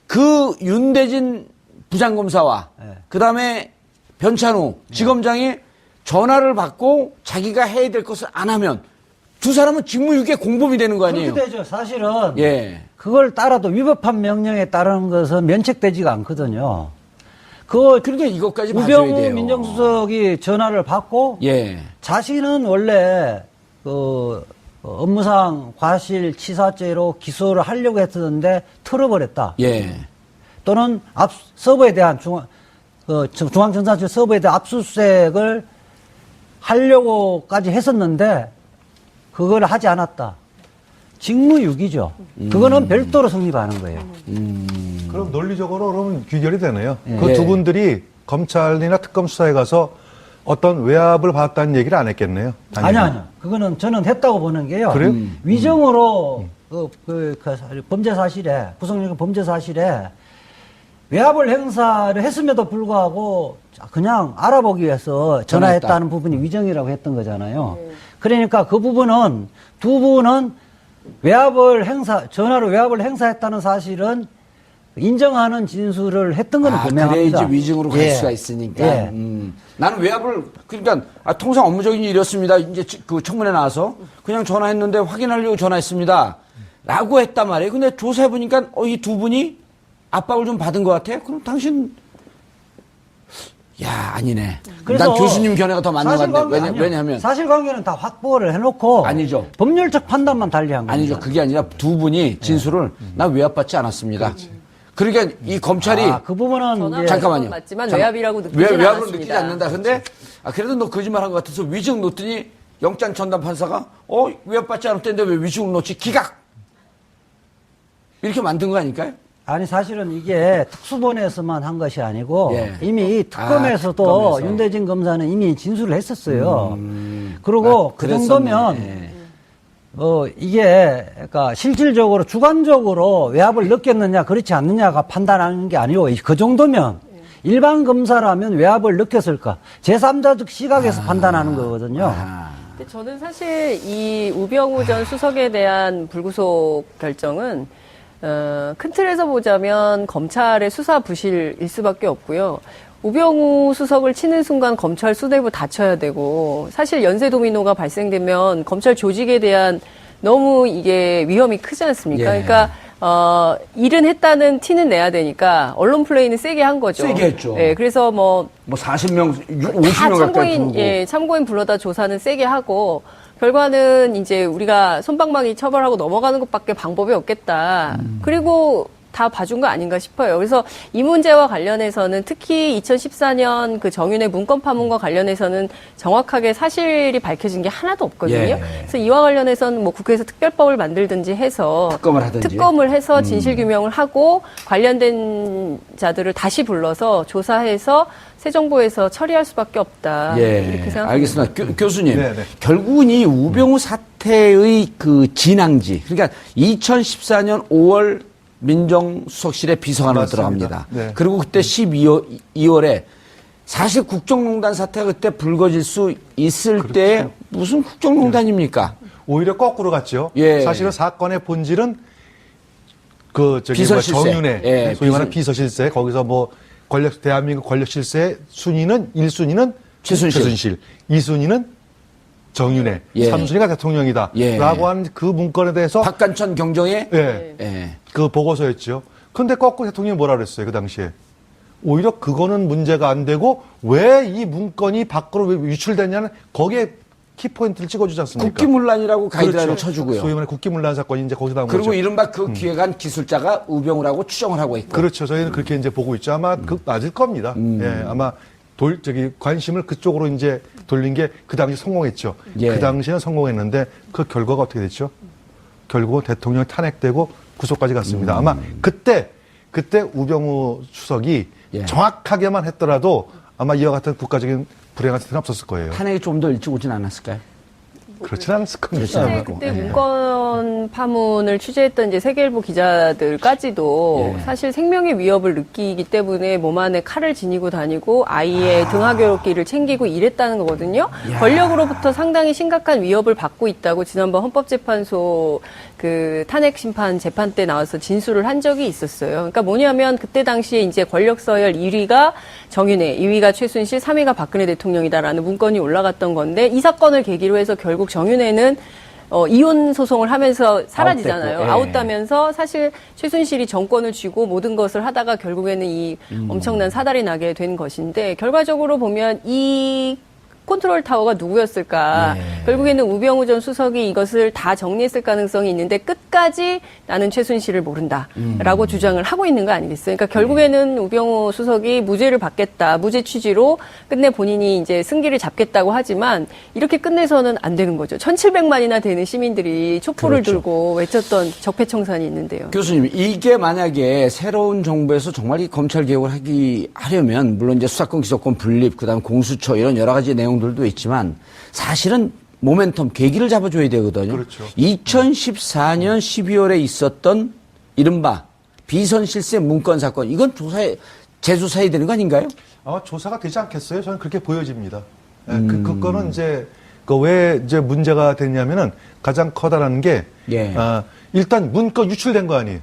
그 윤대진 부장검사와 그다음에 변찬우 지검장이 전화를 받고 자기가 해야 될 것을 안 하면 두 사람은 직무유기에 공범이 되는 거 아니에요? 그렇게 되죠. 사실은 예. 그걸 따라도 위법한 명령에 따르는 것은 면책되지가 않거든요. 그러니까 이것까지 봐줘야 우병우 돼요. 민정수석이 전화를 받고 예. 자신은 원래 업무상 과실치사죄로 기소를 하려고 했었는데 털어버렸다. 예. 또는 서버에 대한 중앙정사실 서버에 대한 압수수색을 하려고까지 했었는데 그걸 하지 않았다. 직무유기죠. 그거는 별도로 성립하는 거예요. 그럼 논리적으로 그러면 귀결이 되네요. 예. 그 두 분들이 검찰이나 특검 수사에 가서 어떤 외압을 받았다는 얘기를 안 했겠네요. 당연히. 아니요. 그거는 저는 했다고 보는 게요. 그래요? 위정으로 범죄 사실에, 구성력 범죄 사실에 외압을 행사를 했음에도 불구하고 그냥 알아보기 위해서 전화했다는 부분이 위정이라고 했던 거잖아요. 그러니까 그 부분은 두 분은 전화로 외압을 행사했다는 사실은 인정하는 진술을 했던 건 분명합니다. 그래야지 위증으로 갈 예. 수가 있으니까. 예. 나는 외압을, 그러니까, 통상 업무적인 일이었습니다. 이제 그 청문회 나와서 그냥 전화했는데 확인하려고 전화했습니다. 라고 했단 말이에요. 근데 조사해보니까, 이 두 분이 압박을 좀 받은 것 같아? 그럼 당신, 야, 아니네. 난 교수님 견해가 더 맞는 것 같네. 왜냐하면. 사실관계는 다 확보를 해놓고. 아니죠. 법률적 판단만 달리한 겁니다. 아니죠. 그게 아니라 두 분이 진술을 나 외압받지 않았습니다. 그러니까 이 검찰이 그 부분은 전화 이제 잠깐만요. 맞지만 외압이라고 느끼지 외압으로 않았습니다. 느끼지 않는다. 근데 그래도 너 거짓말한 것 같아서 위증 놓더니 영장 전담 판사가 외압받지 않았는데 왜 위증을 놓지? 기각. 이렇게 만든 거 아닐까요? 아니 사실은 이게 특수본에서만 한 것이 아니고 예. 이미 특검에서도 특검에서. 윤대진 검사는 이미 진술을 했었어요. 그리고 그 정도면 예. 이게 그러니까 실질적으로 주관적으로 외압을 느꼈느냐 그렇지 않느냐가 판단하는 게 아니고 그 정도면 일반 검사라면 외압을 느꼈을까 제3자적 시각에서 판단하는 거거든요. 근데 저는 사실 이 우병우 전 수석에 대한 불구속 결정은 큰 틀에서 보자면 검찰의 수사 부실일 수밖에 없고요. 우병우 수석을 치는 순간 검찰 수뇌부 닫혀야 되고 사실 연쇄 도미노가 발생되면 검찰 조직에 대한 너무 이게 위험이 크지 않습니까? 예. 그러니까 일은 했다는 티는 내야 되니까 언론 플레이는 세게 한 거죠. 세게 했죠. 예, 그래서 뭐 40명, 다 50명 가까이 부르고. 참고인 불러다 조사는 세게 하고 결과는 이제 우리가 솜방망이 처벌하고 넘어가는 것밖에 방법이 없겠다. 그리고 다 봐준 거 아닌가 싶어요. 그래서 이 문제와 관련해서는 특히 2014년 그 정윤의 문건 파문과 관련해서는 정확하게 사실이 밝혀진 게 하나도 없거든요. 예. 그래서 이와 관련해서는 뭐 국회에서 특별법을 만들든지 해서 특검을 해서 진실 규명을 하고 관련된 자들을 다시 불러서 조사해서 새 정부에서 처리할 수밖에 없다. 이렇게 생각합니다. 알겠습니다. 교수님. 네네. 결국은 이 우병우 사태의 그 진앙지. 그러니까 2014년 5월 민정수석실에 비서관으로 맞습니다. 들어갑니다. 네. 그리고 그때 2월에 사실 국정농단 사태가 그때 불거질 수 있을 때 무슨 국정농단입니까? 오히려 거꾸로 갔죠. 예. 사실은 사건의 본질은 비서실세. 정윤회, 예, 소위 말하는 비서실세, 거기서 뭐 대한민국 권력 실세 순위는 1순위는 최순실, 2순위는 정윤회, 예. 3순위가 대통령이다. 예. 라고 하는 그 문건에 대해서 박관천 경정의 예. 그 보고서였죠. 근데 거꾸로 대통령이 뭐라 그랬어요, 그 당시에. 오히려 그거는 문제가 안 되고 왜 이 문건이 밖으로 왜 유출됐냐는 거기에 키포인트를 찍어주지 않습니까? 국기문란이라고 가이드라인을 그렇죠. 쳐주고요. 소위 말하는 국기문란 사건이 이제 거기서 나온 그리고 거죠. 이른바 그 기획안 기술자가 우병우라고 추정을 하고 있고. 그렇죠. 저희는 그렇게 이제 보고 있죠. 아마 그 맞을 겁니다. 예, 아마 관심을 그쪽으로 이제 돌린 게 그 당시 성공했죠. 예. 그 당시에는 성공했는데 그 결과가 어떻게 됐죠? 결국 대통령이 탄핵되고 구속까지 갔습니다. 아마 그때 우병우 수석이 예. 정확하게만 했더라도 아마 이와 같은 국가적인 불행한 사태는 없었을 거예요. 탄핵이 좀 더 일찍 오진 않았을까요? 그렇진 않았을 겁니다. 근데 그때 문건 파문을 취재했던 이제 세계일보 기자들까지도 사실 생명의 위협을 느끼기 때문에 몸 안에 칼을 지니고 다니고 아이의 등하굣길을 챙기고 이랬다는 거거든요. 권력으로부터 상당히 심각한 위협을 받고 있다고 지난번 헌법재판소 그 탄핵 심판 재판 때 나와서 진술을 한 적이 있었어요. 그러니까 뭐냐면 그때 당시에 이제 권력 서열 1위가 정윤회, 2위가 최순실, 3위가 박근혜 대통령이다라는 문건이 올라갔던 건데 이 사건을 계기로 해서 결국 정윤회는 이혼 소송을 하면서 사라지잖아요. 아웃됐고, 예. 아웃되면서 사실 최순실이 정권을 쥐고 모든 것을 하다가 결국에는 이 엄청난 사달이 나게 된 것인데 결과적으로 보면 이 컨트롤 타워가 누구였을까? 결국에는 우병우 전 수석이 이것을 다 정리했을 가능성이 있는데 끝까지 나는 최순실을 모른다라고 주장을 하고 있는 거 아니겠어요? 그러니까 결국에는 우병우 수석이 무죄를 받겠다, 무죄 취지로 끝내 본인이 이제 승기를 잡겠다고 하지만 이렇게 끝내서는 안 되는 거죠. 1,700만이나 되는 시민들이 촛불을 들고 외쳤던 적폐청산이 있는데요. 교수님, 이게 만약에 새로운 정부에서 정말 이 검찰 개혁을 하려면 물론 이제 수사권, 기소권 분립, 그다음 공수처 이런 여러 가지 내용들도 있지만 사실은 모멘텀, 계기를 잡아줘야 되거든요. 그렇죠. 2014년 12월에 있었던 이른바 비선실세 문건 사건, 이건 재조사해야 되는 거 아닌가요? 아마 조사가 되지 않겠어요? 저는 그렇게 보여집니다. 예, 그거는 이제 그 왜 이제 문제가 됐냐면은 가장 커다란 게 예. 일단 문건 유출된 거 아니에요.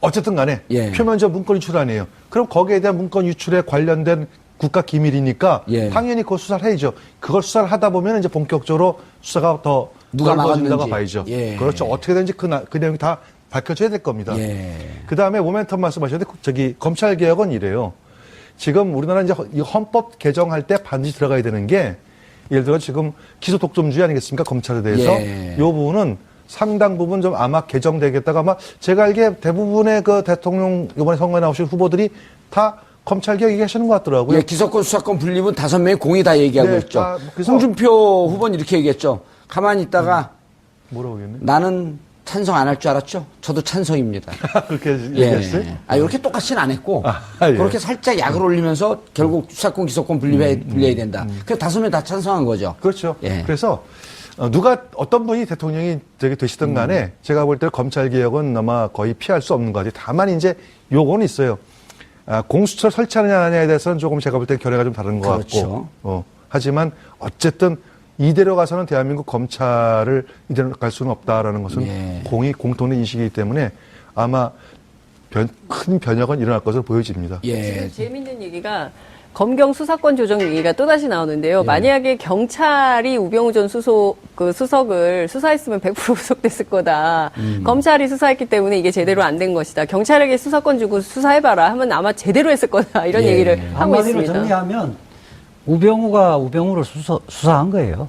어쨌든 간에 예. 표면적 문건 유출 아니에요. 그럼 거기에 대한 문건 유출에 관련된 국가 기밀이니까 예. 당연히 그걸 수사를 해야죠. 그걸 수사를 하다 보면 이제 본격적으로 수사가 더 누가 넓어진다고 막았는지. 봐야죠. 예. 그렇죠. 어떻게든지 그 내용이 다 밝혀져야 될 겁니다. 예. 그 다음에 모멘텀 말씀하셨는데 저기 검찰 개혁은 이래요. 지금 우리나라 이제 이 헌법 개정할 때 반드시 들어가야 되는 게 예를 들어 지금 기소 독점주의 아니겠습니까? 검찰에 대해서 예. 이 부분은 상당 부분 좀 아마 개정되겠다가 아마 제가 알기에 대부분의 그 대통령 이번에 선거에 나오신 후보들이 다 검찰 개혁 얘기하시는 것 같더라고요. 예, 기소권, 수사권 분립은 5명이 공이 다 얘기하고 네, 있죠. 그래서- 홍준표 후보는 이렇게 얘기했죠. 가만히 있다가 뭐라고 얘기했네? 나는 찬성 안 할 줄 알았죠? 저도 찬성입니다. 그렇게 얘기했어요? 이렇게 똑같이는 안 했고, 예. 그렇게 살짝 약을 올리면서 결국 수사권, 기소권 분리해야 된다. 그래서 5명 다 찬성한 거죠. 그렇죠. 예. 그래서 누가 어떤 분이 대통령이 되시든 간에 제가 볼 때 검찰 개혁은 아마 거의 피할 수 없는 것 같아요. 다만 이제 요거는 있어요. 공수처 설치하느냐 안 하느냐에 대해서는 조금 제가 볼 때 결례가 좀 다른 것 그렇죠. 같고. 하지만 어쨌든 이대로 가서는 대한민국 검찰을 이대로 갈 수는 없다라는 것은 예. 공통된 인식이기 때문에 아마 큰 변혁은 일어날 것으로 보여집니다. 예. 지금 재밌는 얘기가 검경 수사권 조정 얘기가 또다시 나오는데요. 만약에 경찰이 우병우 전 수석을 수사했으면 100% 구속됐을 거다. 검찰이 수사했기 때문에 이게 제대로 안 된 것이다. 경찰에게 수사권 주고 수사해봐라 하면 아마 제대로 했을 거다. 이런 예. 얘기를 하고 한마디로 있습니다. 정리하면 우병우가 우병우를 수사한 거예요.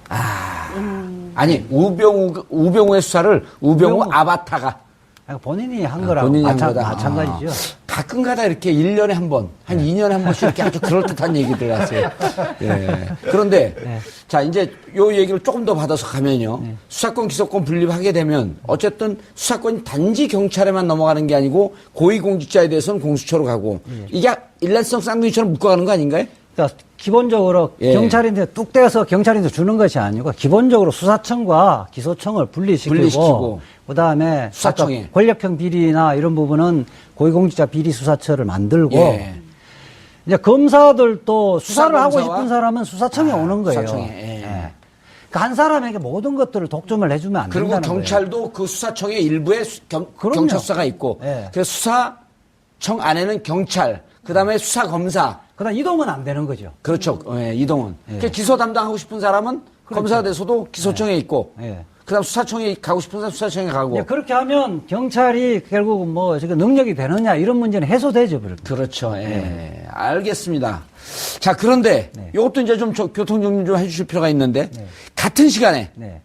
아니, 우병우의 수사를 우병우 아바타가 그러니까 본인이 한 거라고 본인이 한 거다. 마찬가지죠. 가끔 가다 이렇게 1년에 한 번, 한 2년에 한 번씩 이렇게 아주 그럴듯한 얘기들 하세요. 예. 그런데, 자, 이제 요 얘기를 조금 더 받아서 가면요. 수사권, 기소권 분립하게 되면 어쨌든 수사권이 단지 경찰에만 넘어가는 게 아니고 고위공직자에 대해서는 공수처로 가고 이게 일란성 쌍둥이처럼 묶어가는 거 아닌가요? 그러니까 기본적으로 예. 경찰인데 뚝 떼어서 경찰인데 주는 것이 아니고 기본적으로 수사청과 기소청을 분리시키고 그다음에 수사청에. 아까 권력형 비리나 이런 부분은 고위공직자 비리 수사처를 만들고 예. 이제 검사들도 수사를 하고 수사검사와? 싶은 사람은 수사청에 오는 거예요. 수사청에, 예. 그러니까 한 사람에게 모든 것들을 독점을 해주면 안 그리고 된다는 거예요. 경찰도 그 수사청의 일부에 그럼요. 경찰서가 있고 예. 그래서 수사청 안에는 경찰, 그다음에 수사검사, 그다음 이동은 안 되는 거죠. 그렇죠. 예, 이동은. 그러니까 기소 담당하고 싶은 사람은 검사가 돼서도 기소청에 있고, 예. 그다음 수사청에 가고 싶은 사람 수사청에 가고. 예, 그렇게 하면 경찰이 결국 뭐 지금 능력이 되느냐 이런 문제는 해소되죠. 그렇게. 그렇죠. 예. 알겠습니다. 자, 그런데 이것도 이제 좀 교통 정리 좀 해주실 필요가 있는데 같은 시간에 네.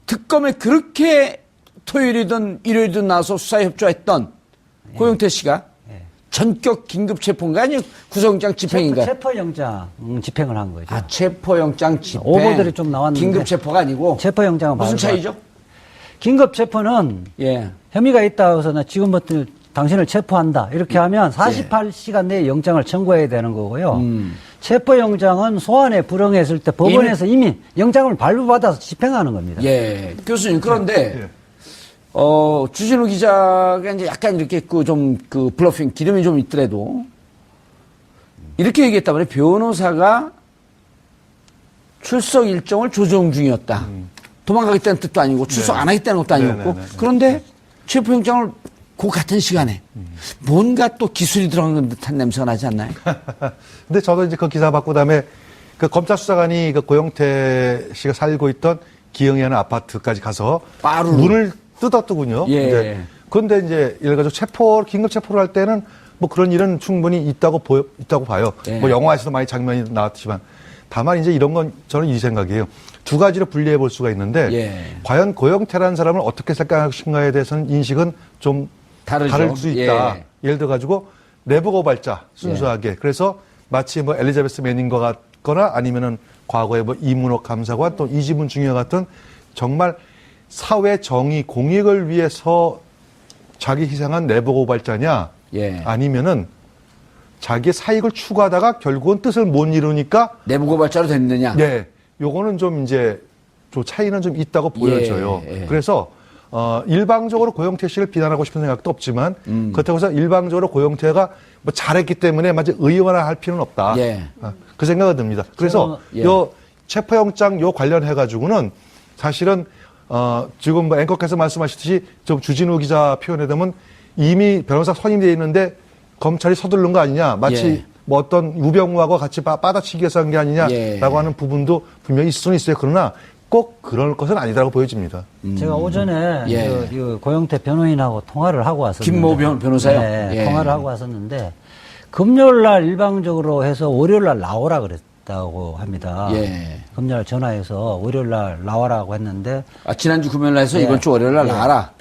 특검에 그렇게 토요일이든 일요일이든 나와서 수사에 협조했던 고영태 씨가 전격 긴급 체포인가 아니면 구속영장 집행인가? 체포영장 집행을 한 거죠. 아, 체포영장 집행. 오보들이 좀 나왔는데. 긴급 체포가 아니고. 체포영장은 무슨 말고 차이죠? 긴급 체포는 예. 혐의가 있다고 해서 나 지금부터 당신을 체포한다. 이렇게 하면 48시간 내에 영장을 청구해야 되는 거고요. 체포영장은 소환에 불응했을 때 법원에서 이미 영장을 발부받아서 집행하는 겁니다. 예. 교수님, 그런데, 예. 주진우 기자가 이제 약간 이렇게 그 블러핑, 기름이 좀 있더라도, 이렇게 얘기했단 말이에요. 변호사가 출석 일정을 조정 중이었다. 도망가겠다는 뜻도 아니고, 출석 안 하겠다는 것도 아니었고, 네네네. 그런데 체포영장을 그 같은 시간에 뭔가 또 기술이 들어간 듯한 냄새가 나지 않나요? 근데 저도 이제 그 기사 받고 그다음에 그 검찰 수사관이 그 고영태 씨가 살고 있던 기흥이라는 아파트까지 가서 바로 문을 뜯었더군요. 예. 그런데 이제 예를 가지고 긴급 체포를 할 때는 뭐 그런 일은 충분히 있다고 봐요. 예. 뭐 영화에서도 많이 장면이 나왔지만 다만 이제 이런 건 저는 이 생각이에요. 두 가지로 분리해 볼 수가 있는데 예. 과연 고영태라는 사람을 어떻게 생각하신가에 대해서는 인식은 좀 다르죠. 다를 수 있다. 예. 예를 들어 가지고 내부 고발자 순수하게 그래서 마치 뭐 엘리자베스 매닝과 같거나 아니면은 과거에 뭐 이문옥 감사관 또 이지문 중위와 같은 정말 사회 정의 공익을 위해서 자기 희생한 내부 고발자냐 예. 아니면은 자기의 사익을 추구하다가 결국은 뜻을 못 이루니까 내부 고발자로 됐느냐? 예, 요거는 좀 이제 좀 차이는 좀 있다고 보여져요. 예, 예. 그래서 일방적으로 고영태 씨를 비난하고 싶은 생각도 없지만 그렇다고 해서 일방적으로 고영태가 뭐 잘했기 때문에 마치 의원화 할 필요는 없다. 예. 그 생각이 듭니다. 그래서 예. 요 체포영장 요 관련해가지고는 사실은, 지금 뭐 앵커께서 말씀하셨듯이 좀 주진우 기자 표현에 되면 이미 변호사 선임되어 있는데 검찰이 서두른 거 아니냐. 마치 예. 뭐 어떤 우병우하고 같이 빠다치기 위해서 한 게 아니냐라고 예. 하는 부분도 분명히 있을 수는 있어요. 그러나 꼭 그럴 것은 아니라고 보여집니다. 제가 오전에 예. 그 고영태 변호인하고 통화를 하고 왔었는데 김모 변호사요? 네, 예. 통화를 하고 왔었는데 금요일 날 일방적으로 해서 월요일 날 나오라 그랬다고 합니다. 예. 금요일 날 전화해서 월요일 날 나와라고 했는데 지난주 금요일 날에서 예. 이번 주 월요일 날 예. 나와라.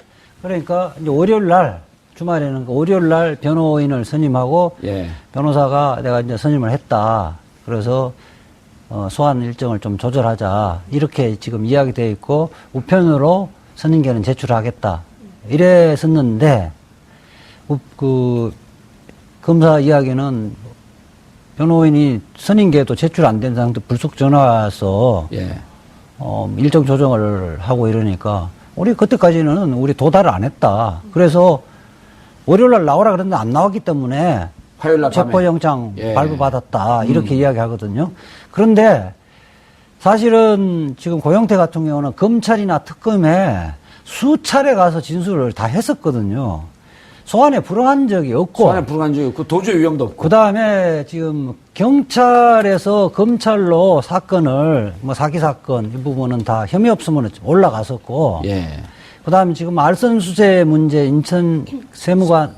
그러니까 이제 월요일 날 주말에는 월요일 날 변호인을 선임하고 예. 변호사가 내가 이제 선임을 했다. 그래서 소환 일정을 좀 조절하자. 이렇게 지금 이야기되어 있고 우편으로 선임계는 제출하겠다. 이랬었는데 그 검사 이야기는 변호인이 선임계도 제출 안 된 상태 불속 전화 와서 예. 일정 조정을 하고 이러니까 우리 그때까지는 우리 도달을 안 했다. 그래서 월요일 날 나오라 그랬는데 안 나왔기 때문에 화요일 날 밤에. 체포영장 예. 발부받았다. 이렇게 이야기하거든요. 그런데 사실은 지금 고영태 같은 경우는 검찰이나 특검에 수차례 가서 진술을 다 했었거든요. 소환에 불응한 적이 없고. 소환에 불응한 적이 없고 도저히 위험도 없고. 그 다음에 지금 경찰에서 검찰로 사건을 뭐 사기 사건 이 부분은 다 혐의 없으면 올라갔었고. 예. 그 다음에 지금 알선수재 문제 인천 세관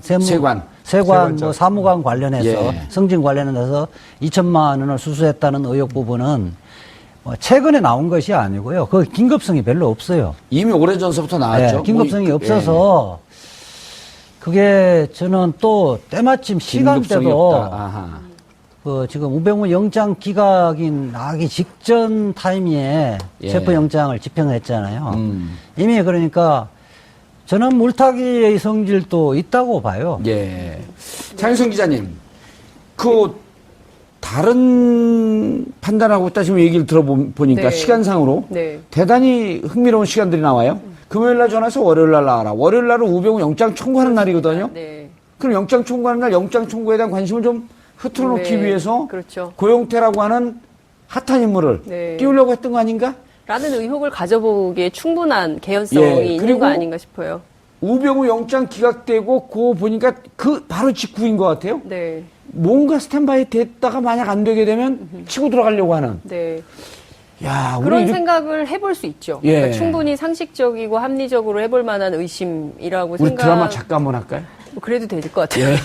뭐 사무관 관련해서 예. 승진 관련해서 2천만 원을 수수했다는 의혹 부분은 뭐 최근에 나온 것이 아니고요. 그 긴급성이 별로 없어요. 이미 오래전서부터 나왔죠. 네, 긴급성이 뭐, 없어서 그게 저는 또 때마침 긴급성이 시간대도 없다. 아하. 그 지금 우병우 영장 기각인 나기 직전 타이밍에 예. 체포영장을 집행했잖아요. 이미 그러니까 저는 물타기의 성질도 있다고 봐요. 예. 장윤성 기자님, 그 다른 판단하고 있다 지금 얘기를 들어보니까 네. 시간상으로 네. 대단히 흥미로운 시간들이 나와요. 금요일 날 전화해서 월요일 날 나와라. 월요일 날은 우병우 영장 청구하는 날이거든요. 네. 그럼 영장 청구하는 날 영장 청구에 대한 관심을 좀 흐트러 놓기 네. 위해서 그렇죠. 고영태라고 하는 핫한 인물을 네. 띄우려고 했던 거 아닌가? 라는 의혹을 가져보기에 충분한 개연성이 예, 있는 그리고 거 아닌가 싶어요. 우병우 영장 기각되고 그거 보니까 그 바로 직후인 것 같아요. 네. 뭔가 스탠바이 됐다가 만약 안 되게 되면 치고 들어가려고 하는. 네. 야, 그런 우리 생각을 해볼 수 있죠. 예. 그러니까 충분히 상식적이고 합리적으로 해볼 만한 의심이라고 우리 생각. 드라마 작가 한번 할까요? 뭐 그래도 될 것 같아요.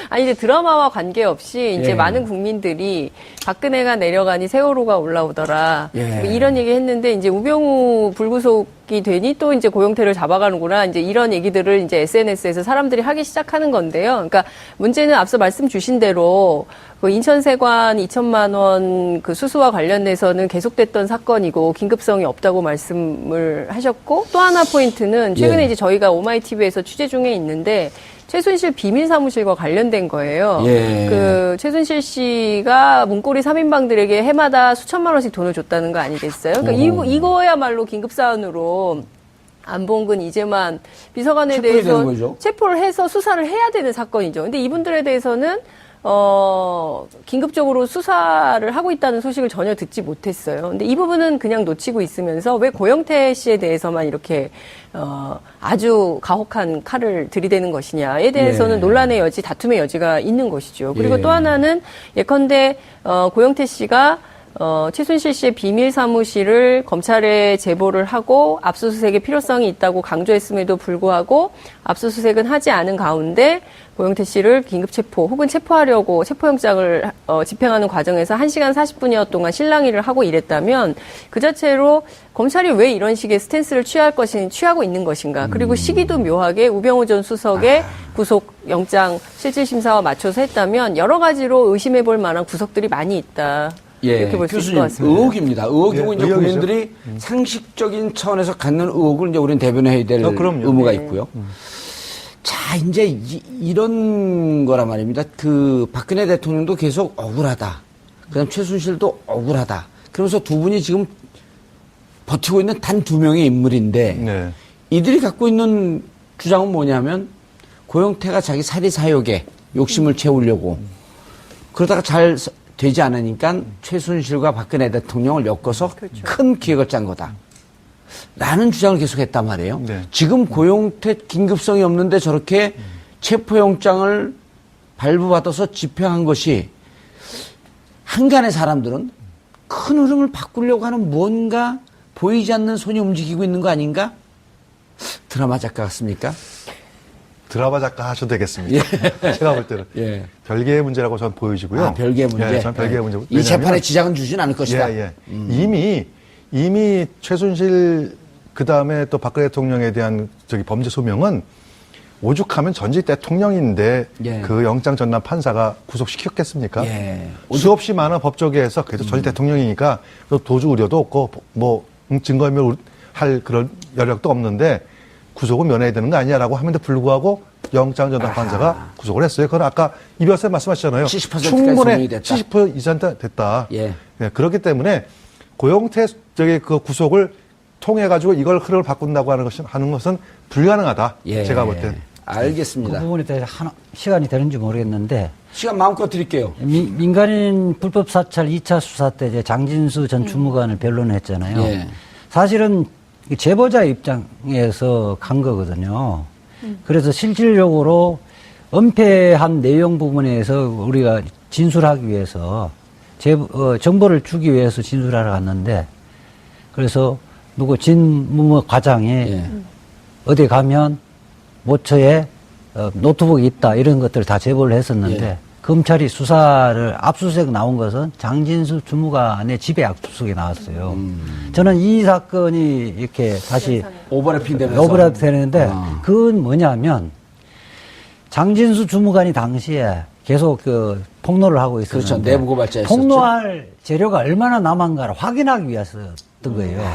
아니 이제 드라마와 관계없이 이제 예. 많은 국민들이 박근혜가 내려가니 세월호가 올라오더라. 예. 뭐 이런 얘기 했는데 이제 우병우 불구속이 되니 또 이제 고영태를 잡아가는구나. 이제 이런 얘기들을 이제 SNS에서 사람들이 하기 시작하는 건데요. 그러니까 문제는 앞서 말씀 주신 대로 그 인천세관 2천만 원 그 수수와 관련돼서는 계속됐던 사건이고 긴급성이 없다고 말씀을 하셨고 또 하나 포인트는 최근에 예. 이제 저희가 오마이TV에서 취재 중에 있는데 최순실 비밀사무실과 관련된 거예요. 예. 그 최순실 씨가 문고리 3인방들에게 해마다 수천만 원씩 돈을 줬다는 거 아니겠어요? 그러니까 이거야말로 긴급사안으로 안봉근, 이재만 비서관에 체포해야 되는 대해서 거죠. 체포를 해서 수사를 해야 되는 사건이죠. 근데 이분들에 대해서는 긴급적으로 수사를 하고 있다는 소식을 전혀 듣지 못했어요. 근데 이 부분은 그냥 놓치고 있으면서 왜 고영태 씨에 대해서만 이렇게, 아주 가혹한 칼을 들이대는 것이냐에 대해서는 예. 논란의 여지, 다툼의 여지가 있는 것이죠. 그리고 예. 또 하나는 예컨대, 고영태 씨가 최순실 씨의 비밀 사무실을 검찰에 제보를 하고 압수수색의 필요성이 있다고 강조했음에도 불구하고 압수수색은 하지 않은 가운데 고영태 씨를 긴급 체포 혹은 체포하려고 체포영장을 집행하는 과정에서 1시간 40분여 동안 실랑이를 하고 이랬다면 그 자체로 검찰이 왜 이런 식의 스탠스를 취하고 있는 것인가. 그리고 시기도 묘하게 우병우 전 수석의 구속영장 실질심사와 맞춰서 했다면 여러 가지로 의심해 볼 만한 구석들이 많이 있다. 이렇게 볼 수 있을 것 같습니다. 의혹입니다. 의혹이고 예, 이제 의혹이죠. 국민들이 상식적인 차원에서 갖는 의혹을 이제 우리는 대변해야 될 그럼요. 의무가 네. 있고요. 자, 이제 이런 거란 말입니다. 그 박근혜 대통령도 계속 억울하다. 그다음 최순실도 억울하다. 그러면서 두 분이 지금 버티고 있는 단 2명의 인물인데 네. 이들이 갖고 있는 주장은 뭐냐면 고영태가 자기 사리 사욕에 욕심을 채우려고 그러다가 잘 되지 않으니까 최순실과 박근혜 대통령을 엮어서 큰 기획을 짠 거다. 라는 주장을 계속했단 말이에요. 네. 지금 고용태 긴급성이 없는데 저렇게 체포영장을 발부받아서 집행한 것이 한간의 사람들은 큰 흐름을 바꾸려고 하는 무언가 보이지 않는 손이 움직이고 있는 거 아닌가? 드라마 작가 같습니까? 드라마 작가 하셔도 되겠습니다. 제가 볼 때는 예. 별개의 문제라고 저는 보여지고요. 아, 별개의 문제. 예, 저는 별개의 문제. 이 재판에 지장은 주진 않을 것이다. 예, 예. 이미 최순실 그 다음에 또 박근혜 대통령에 대한 범죄 소명은 오죽하면 전직 대통령인데 예. 그 영장 전담 판사가 구속시켰겠습니까? 예. 수없이 많은 법조계에서 그래도 전직 대통령이니까 도주 우려도 없고 뭐 증거인멸할 그런 여력도 없는데 구속은 면해야 되는 거 아니냐라고 하면도 불구하고 영장 전담 판사가 구속을 했어요. 그건 아까 이 변호사 말씀하셨잖아요. 70%까지 충분히 소명이 됐다. 70% 이상 됐다. 예. 예, 그렇기 때문에 고영태 그 구속을 통해 가지고 이걸 흐름을 바꾼다고 하는 것은 불가능하다. 예. 제가 볼 때. 알겠습니다. 그 부분에 대해서 시간이 되는지 모르겠는데 시간 마음껏 드릴게요. 민간인 불법 사찰 2차 수사 때 이제 장진수 전 주무관을 변론했잖아요. 예. 사실은 제보자 입장에서 간 거거든요. 그래서 실질적으로 은폐한 내용 부분에서 우리가 진술하기 위해서 정보를 주기 위해서 진술하러 갔는데 그래서 진무무 과장이 예. 어디 가면 모처에 노트북이 있다 이런 것들을 다 제보를 했었는데 예. 검찰이 수사를 압수수색 나온 것은 장진수 주무관의 집에 압수수색이 나왔어요. 저는 이 사건이 이렇게 다시 오버래핑 되면서. 오버랩 되는데 그건 뭐냐면 장진수 주무관이 당시에 계속 폭로를 하고 있었는데 그렇죠. 내부 고발자였었죠. 폭로할 재료가 얼마나 남았는가를 확인하기 위해서였던 거예요.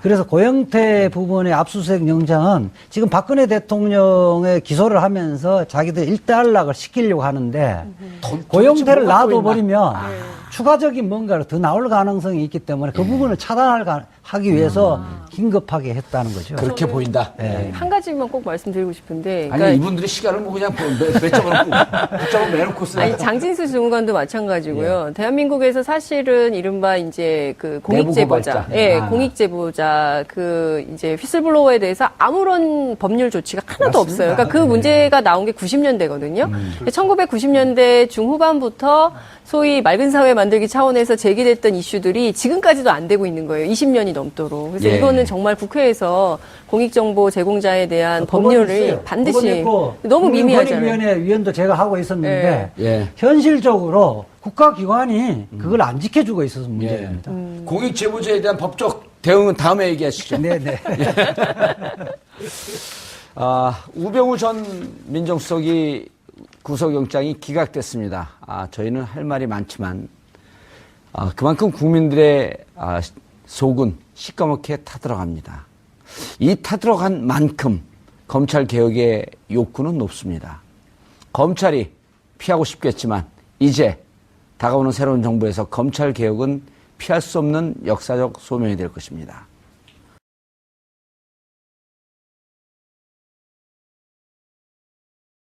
그래서 고영태 부분의 압수수색 영장은 지금 박근혜 대통령의 기소를 하면서 자기들 일단락을 시키려고 하는데 고영태를 놔둬버리면 추가적인 뭔가를 더 나올 가능성이 있기 때문에 그 부분을 차단하기 위해서 긴급하게 했다는 거죠. 그렇게 보인다. 한 가지만 꼭 말씀드리고 싶은데. 아니, 이분들이 시간을 뭐 그냥 몇 점을 내놓고 쓰는. 아니, 장진수 주무관도 마찬가지고요. 대한민국에서 사실은 이른바 이제 그 공익제보자. 내부 고발자. 예, 공익제보자, 이제 휘슬블로어에 대해서 아무런 법률 조치가 하나도 없어요. 그러니까 그 문제가 나온 게 90년대거든요. 1990년대 중후반부터 소위 맑은 사회 만들기 차원에서 제기됐던 이슈들이 지금까지도 안 되고 있는 거예요. 20년이 넘도록. 그래서 예. 이거는 정말 국회에서 공익정보 제공자에 대한 법률을 반드시 너무 미미하잖아요. 법원위원회 위원도 제가 하고 있었는데 예. 현실적으로 국가기관이 그걸 안 지켜주고 있어서 문제입니다. 공익제보자에 대한 법적 대응은 다음에 얘기하시죠. 네네. 우병우 전 민정수석이 구속영장이 기각됐습니다. 저희는 할 말이 많지만 그만큼 국민들의 속은 시꺼멓게 타들어갑니다. 이 타들어간 만큼 검찰개혁의 욕구는 높습니다. 검찰이 피하고 싶겠지만 이제 다가오는 새로운 정부에서 검찰개혁은 피할 수 없는 역사적 소명이 될 것입니다.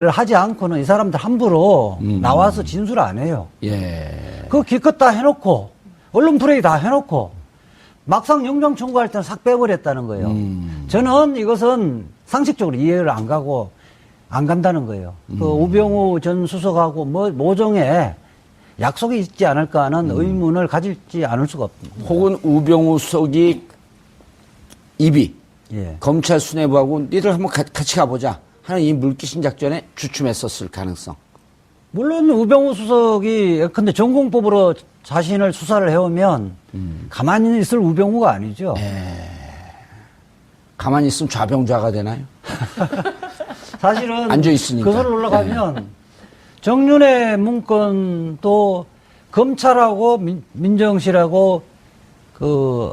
하지 않고는 이 사람들 함부로 나와서 진술 안 해요. 예. 그거 기껏 다 해놓고 언론 플레이 다 해놓고 막상 영장 청구할 때는 싹 빼버렸다는 거예요. 저는 이것은 상식적으로 이해를 안 간다는 거예요. 그 우병우 전 수석하고 모종의 약속이 있지 않을까 하는 의문을 가질지 않을 수가 없습니다. 혹은 우병우 수석이 입이 예. 검찰 수뇌부하고 니들 한번 같이 가보자 하는 이 물귀신 작전에 주춤했었을 가능성. 물론 우병우 수석이 근데 전공법으로 자신을 수사를 해오면 가만히 있을 우병우가 아니죠. 가만히 있으면 좌병좌가 되나요? 사실은 앉아있으니까. 그걸 올라가면 정윤회 문건도 검찰하고 민정실하고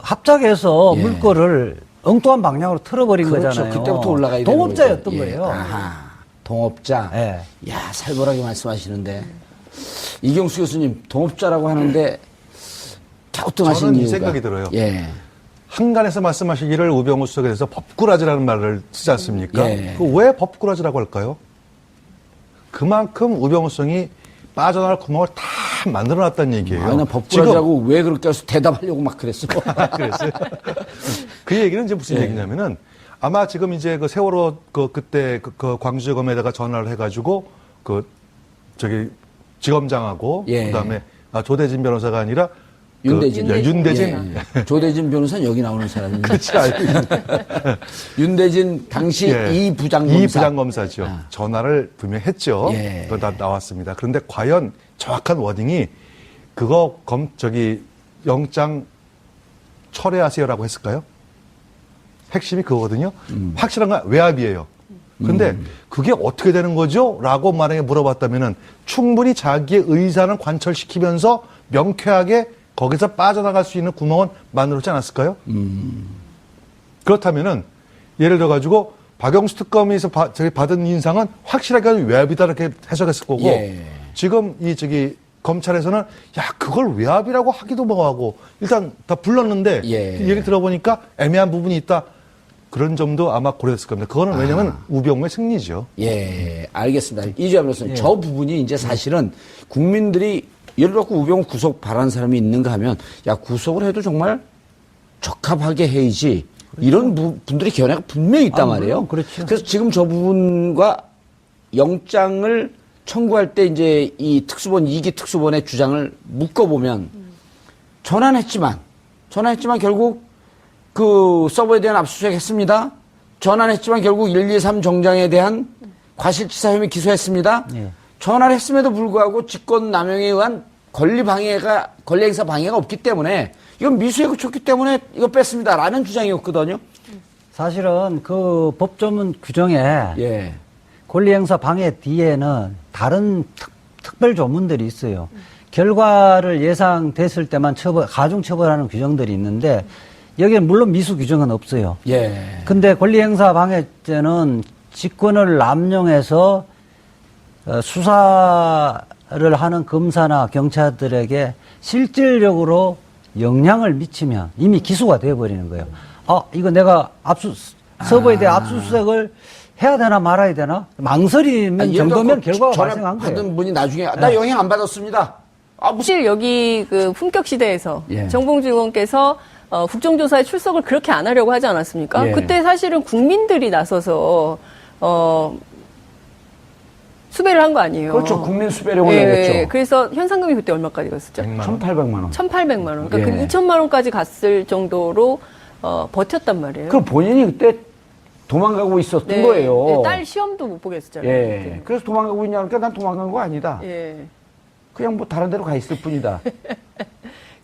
합작해서 예. 물꼬를 엉뚱한 방향으로 틀어버린 그렇죠. 거잖아요. 그때부터 올라가야 되는 동업자였던 거죠. 예. 거예요. 아하, 동업자. 예. 야, 살벌하게 말씀하시는데. 이경수 교수님, 동업자라고 하는데 갸우뚱하신 저는 이 이유가. 생각이 들어요. 예. 한간에서 말씀하시기를 우병우 수석에 대해서 법꾸라지라는 말을 쓰지 않습니까? 예. 왜 법꾸라지라고 할까요? 그만큼 우병우 수석이 빠져나갈 구멍을 다 만들어놨다는 얘기예요. 아니, 나 법꾸라지라고 왜 그렇게 해서 대답하려고 막 그랬어. 그랬어요. 그 얘기는 이제 무슨 얘기냐면은 아마 지금 이제 그 세월호 그때 그 광주지검에다가 전화를 해가지고 저기 지검장하고 예. 그다음에 조대진 변호사가 아니라 윤대진. 윤대진. 예. 조대진 변호사는 여기 나오는 사람인데. 그렇지, 알고 있는데. 윤대진 당시 예. 이 부장검사. 이 부장검사죠. 아. 전화를 분명히 했죠. 예. 그거 다 나왔습니다. 그런데 과연 정확한 워딩이 그거 영장 철회하세요라고 했을까요? 핵심이 그거거든요. 확실한 건 외압이에요. 근데 그게 어떻게 되는 거죠? 라고 만약에 물어봤다면은 충분히 자기의 의사는 관철시키면서 명쾌하게 거기서 빠져나갈 수 있는 구멍은 만들었지 않았을까요? 그렇다면은 예를 들어가지고 박영수 특검에서 받은 인상은 확실하게 외압이다 이렇게 해석했을 거고 예. 지금 검찰에서는 야 그걸 외압이라고 하기도 뭐하고 일단 다 불렀는데 예. 얘기 들어보니까 애매한 부분이 있다. 그런 점도 아마 고려했을 겁니다. 그거는 왜냐하면 우병우의 승리죠. 예, 알겠습니다. 이주아 변호사님, 저 부분이 이제 사실은 국민들이 예를 들어 우병우 구속 바라는 사람이 있는가 하면 야 구속을 해도 정말 적합하게 해야지 이런 분들의 견해가 분명히 있단 말이에요. 물론 그렇죠. 그래서 지금 저 부분과 영장을 청구할 때 이제 이 특수본 2기 특수본의 주장을 묶어보면 전환했지만 결국 그 서버에 대한 압수수색 했습니다. 전환했지만 결국 123 정장에 대한 과실치사 혐의 기소했습니다. 예. 전환을 했음에도 불구하고 직권남용에 의한 권리행사 방해가 없기 때문에 이건 미수에 그쳤기 때문에 이거 뺐습니다라는 주장이었거든요. 사실은 그 법조문 규정에 예. 권리행사 방해 뒤에는 다른 특별 조문들이 있어요. 결과를 예상됐을 때만 가중처벌하는 규정들이 있는데 여기는 물론 미수 규정은 없어요. 예. 근데 권리행사 방해죄는 직권을 남용해서 수사를 하는 검사나 경찰들에게 실질적으로 영향을 미치면 이미 기소가 되어버리는 거예요. 이거 내가 서버에 대해 압수수색을 해야 되나 말아야 되나? 망설이는 정도면 결과가 발생한 거예요. 받은 분이 나중에 나 영향 안 받았습니다. 사실 여기 그 품격 시대에서 예. 정봉주 의원께서 국정조사에 출석을 그렇게 안 하려고 하지 않았습니까? 예. 그때 사실은 국민들이 나서서 수배를 한 거 아니에요. 그렇죠. 국민 수배령을 예, 내렸죠. 그래서 현상금이 그때 얼마까지 갔었죠? 1,800만 원. 1,800만 원. 그러니까 예. 그 2천만 원까지 갔을 정도로 버텼단 말이에요. 그럼 본인이 그때 도망가고 있었던 네. 거예요. 네, 딸 시험도 못 보게 했었잖아요. 예. 그때. 그래서 도망가고 있냐니까 난 도망간 거 아니다. 예. 그냥 뭐 다른 데로 가 있을 뿐이다.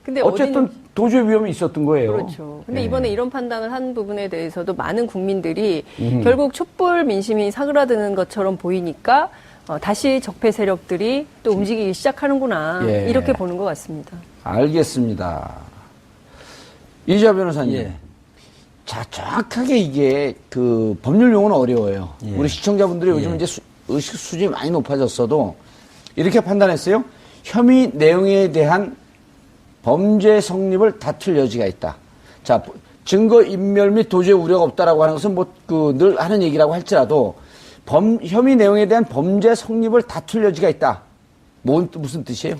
근데 어쨌든 어디는- 도주의 위험이 있었던 거예요. 그렇죠. 근데 예. 이번에 이런 판단을 한 부분에 대해서도 많은 국민들이 결국 촛불 민심이 사그라드는 것처럼 보이니까 다시 적폐 세력들이 또 움직이기 시작하는구나. 예. 이렇게 보는 것 같습니다. 알겠습니다. 이주아 변호사님. 예. 자, 정확하게 이게 그 법률 용어는 어려워요. 예. 우리 시청자분들이 요즘 이제 의식 수준이 많이 높아졌어도 이렇게 판단했어요. 혐의 내용에 대한 범죄 성립을 다툴 여지가 있다. 자, 증거 인멸 및 도주의 우려가 없다라고 하는 것은 뭐 늘 하는 얘기라고 할지라도 혐의 내용에 대한 범죄 성립을 다툴 여지가 있다. 무슨 뜻이에요?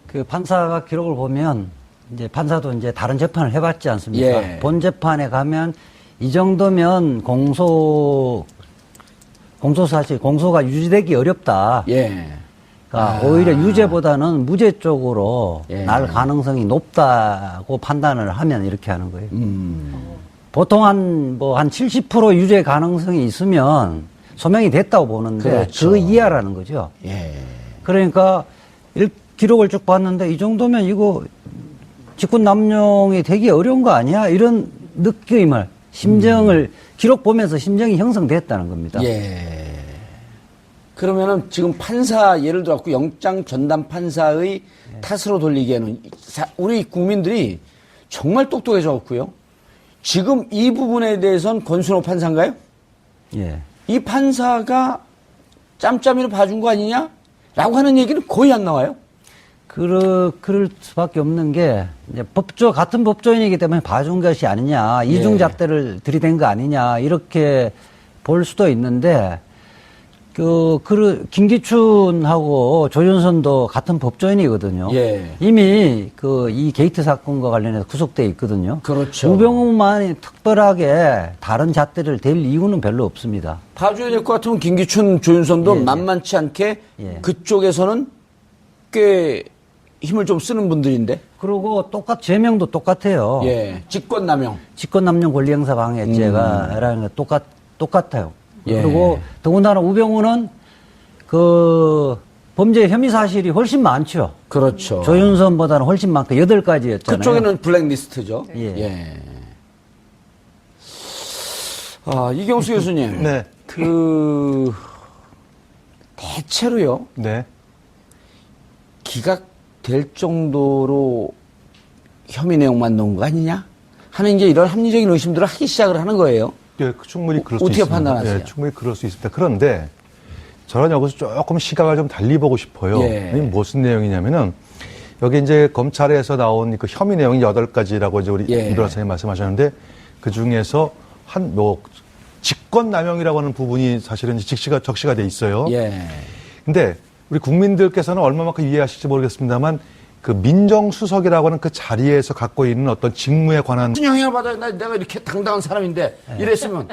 그 판사가 기록을 보면 이제 판사도 이제 다른 재판을 해봤지 않습니까? 예. 본 재판에 가면 이 정도면 공소가 유지되기 어렵다. 예. 그러니까 오히려 유죄보다는 무죄 쪽으로 예. 날 가능성이 높다고 판단을 하면 이렇게 하는 거예요. 보통 한 70% 유죄 가능성이 있으면 소명이 됐다고 보는데 그렇죠. 그 이하라는 거죠. 예. 그러니까 기록을 쭉 봤는데 이 정도면 이거 직권 남용이 되게 어려운 거 아니야? 이런 느낌을, 심정을 기록 보면서 심정이 형성됐다는 겁니다. 예. 그러면은 지금 판사 예를 들어 갖고 영장 전담 판사의 탓으로 돌리기에는 우리 국민들이 정말 똑똑해져 갖고요. 지금 이 부분에 대해서는 권순호 판사인가요? 예. 이 판사가 짬짬이로 봐준 거 아니냐? 라고 하는 얘기는 거의 안 나와요. 그럴 수밖에 없는 게, 이제 같은 법조인이기 때문에 봐준 것이 아니냐, 이중잣대를 들이댄 거 아니냐, 이렇게 볼 수도 있는데, 김기춘하고 조윤선도 같은 법조인이거든요. 예. 이미 이 게이트 사건과 관련해서 구속돼 있거든요. 그렇죠. 우병우만이 특별하게 다른 잣대를 댈 이유는 별로 없습니다. 봐줘야 될 것 같으면 김기춘, 조윤선도 예. 만만치 않게 예. 그쪽에서는 꽤 힘을 좀 쓰는 분들인데. 그리고 죄명도 똑같아요. 예. 직권남용. 직권남용 권리행사 방해죄가라는 게 똑같아요. 예. 그리고 더군다나 우병우는 범죄 혐의 사실이 훨씬 많죠. 그렇죠. 조윤선보다는 훨씬 많고 8가지였잖아요. 그쪽에는 블랙리스트죠. 예. 이경수 교수님. 네. 대체로요. 네. 기각될 정도로 혐의 내용만 넣은 거 아니냐? 하는 이제 이런 합리적인 의심들을 하기 시작을 하는 거예요. 예, 충분히 그럴 수 어떻게 있습니다. 판단하세요? 예, 충분히 그럴 수 있습니다. 그런데 저는 여기서 조금 시각을 좀 달리 보고 싶어요. 예. 이게 무슨 내용이냐면은 여기 이제 검찰에서 나온 그 혐의 내용이 8가지라고 이제 우리 예. 이 변호사님 말씀하셨는데 그 중에서 직권남용이라고 하는 부분이 사실은 적시가 돼 있어요. 예. 근데 우리 국민들께서는 얼마만큼 이해하실지 모르겠습니다만 그 민정수석이라고 하는 그 자리에서 갖고 있는 어떤 직무에 관한 무슨 영향을 받아요? 내가 이렇게 당당한 사람인데 이랬으면.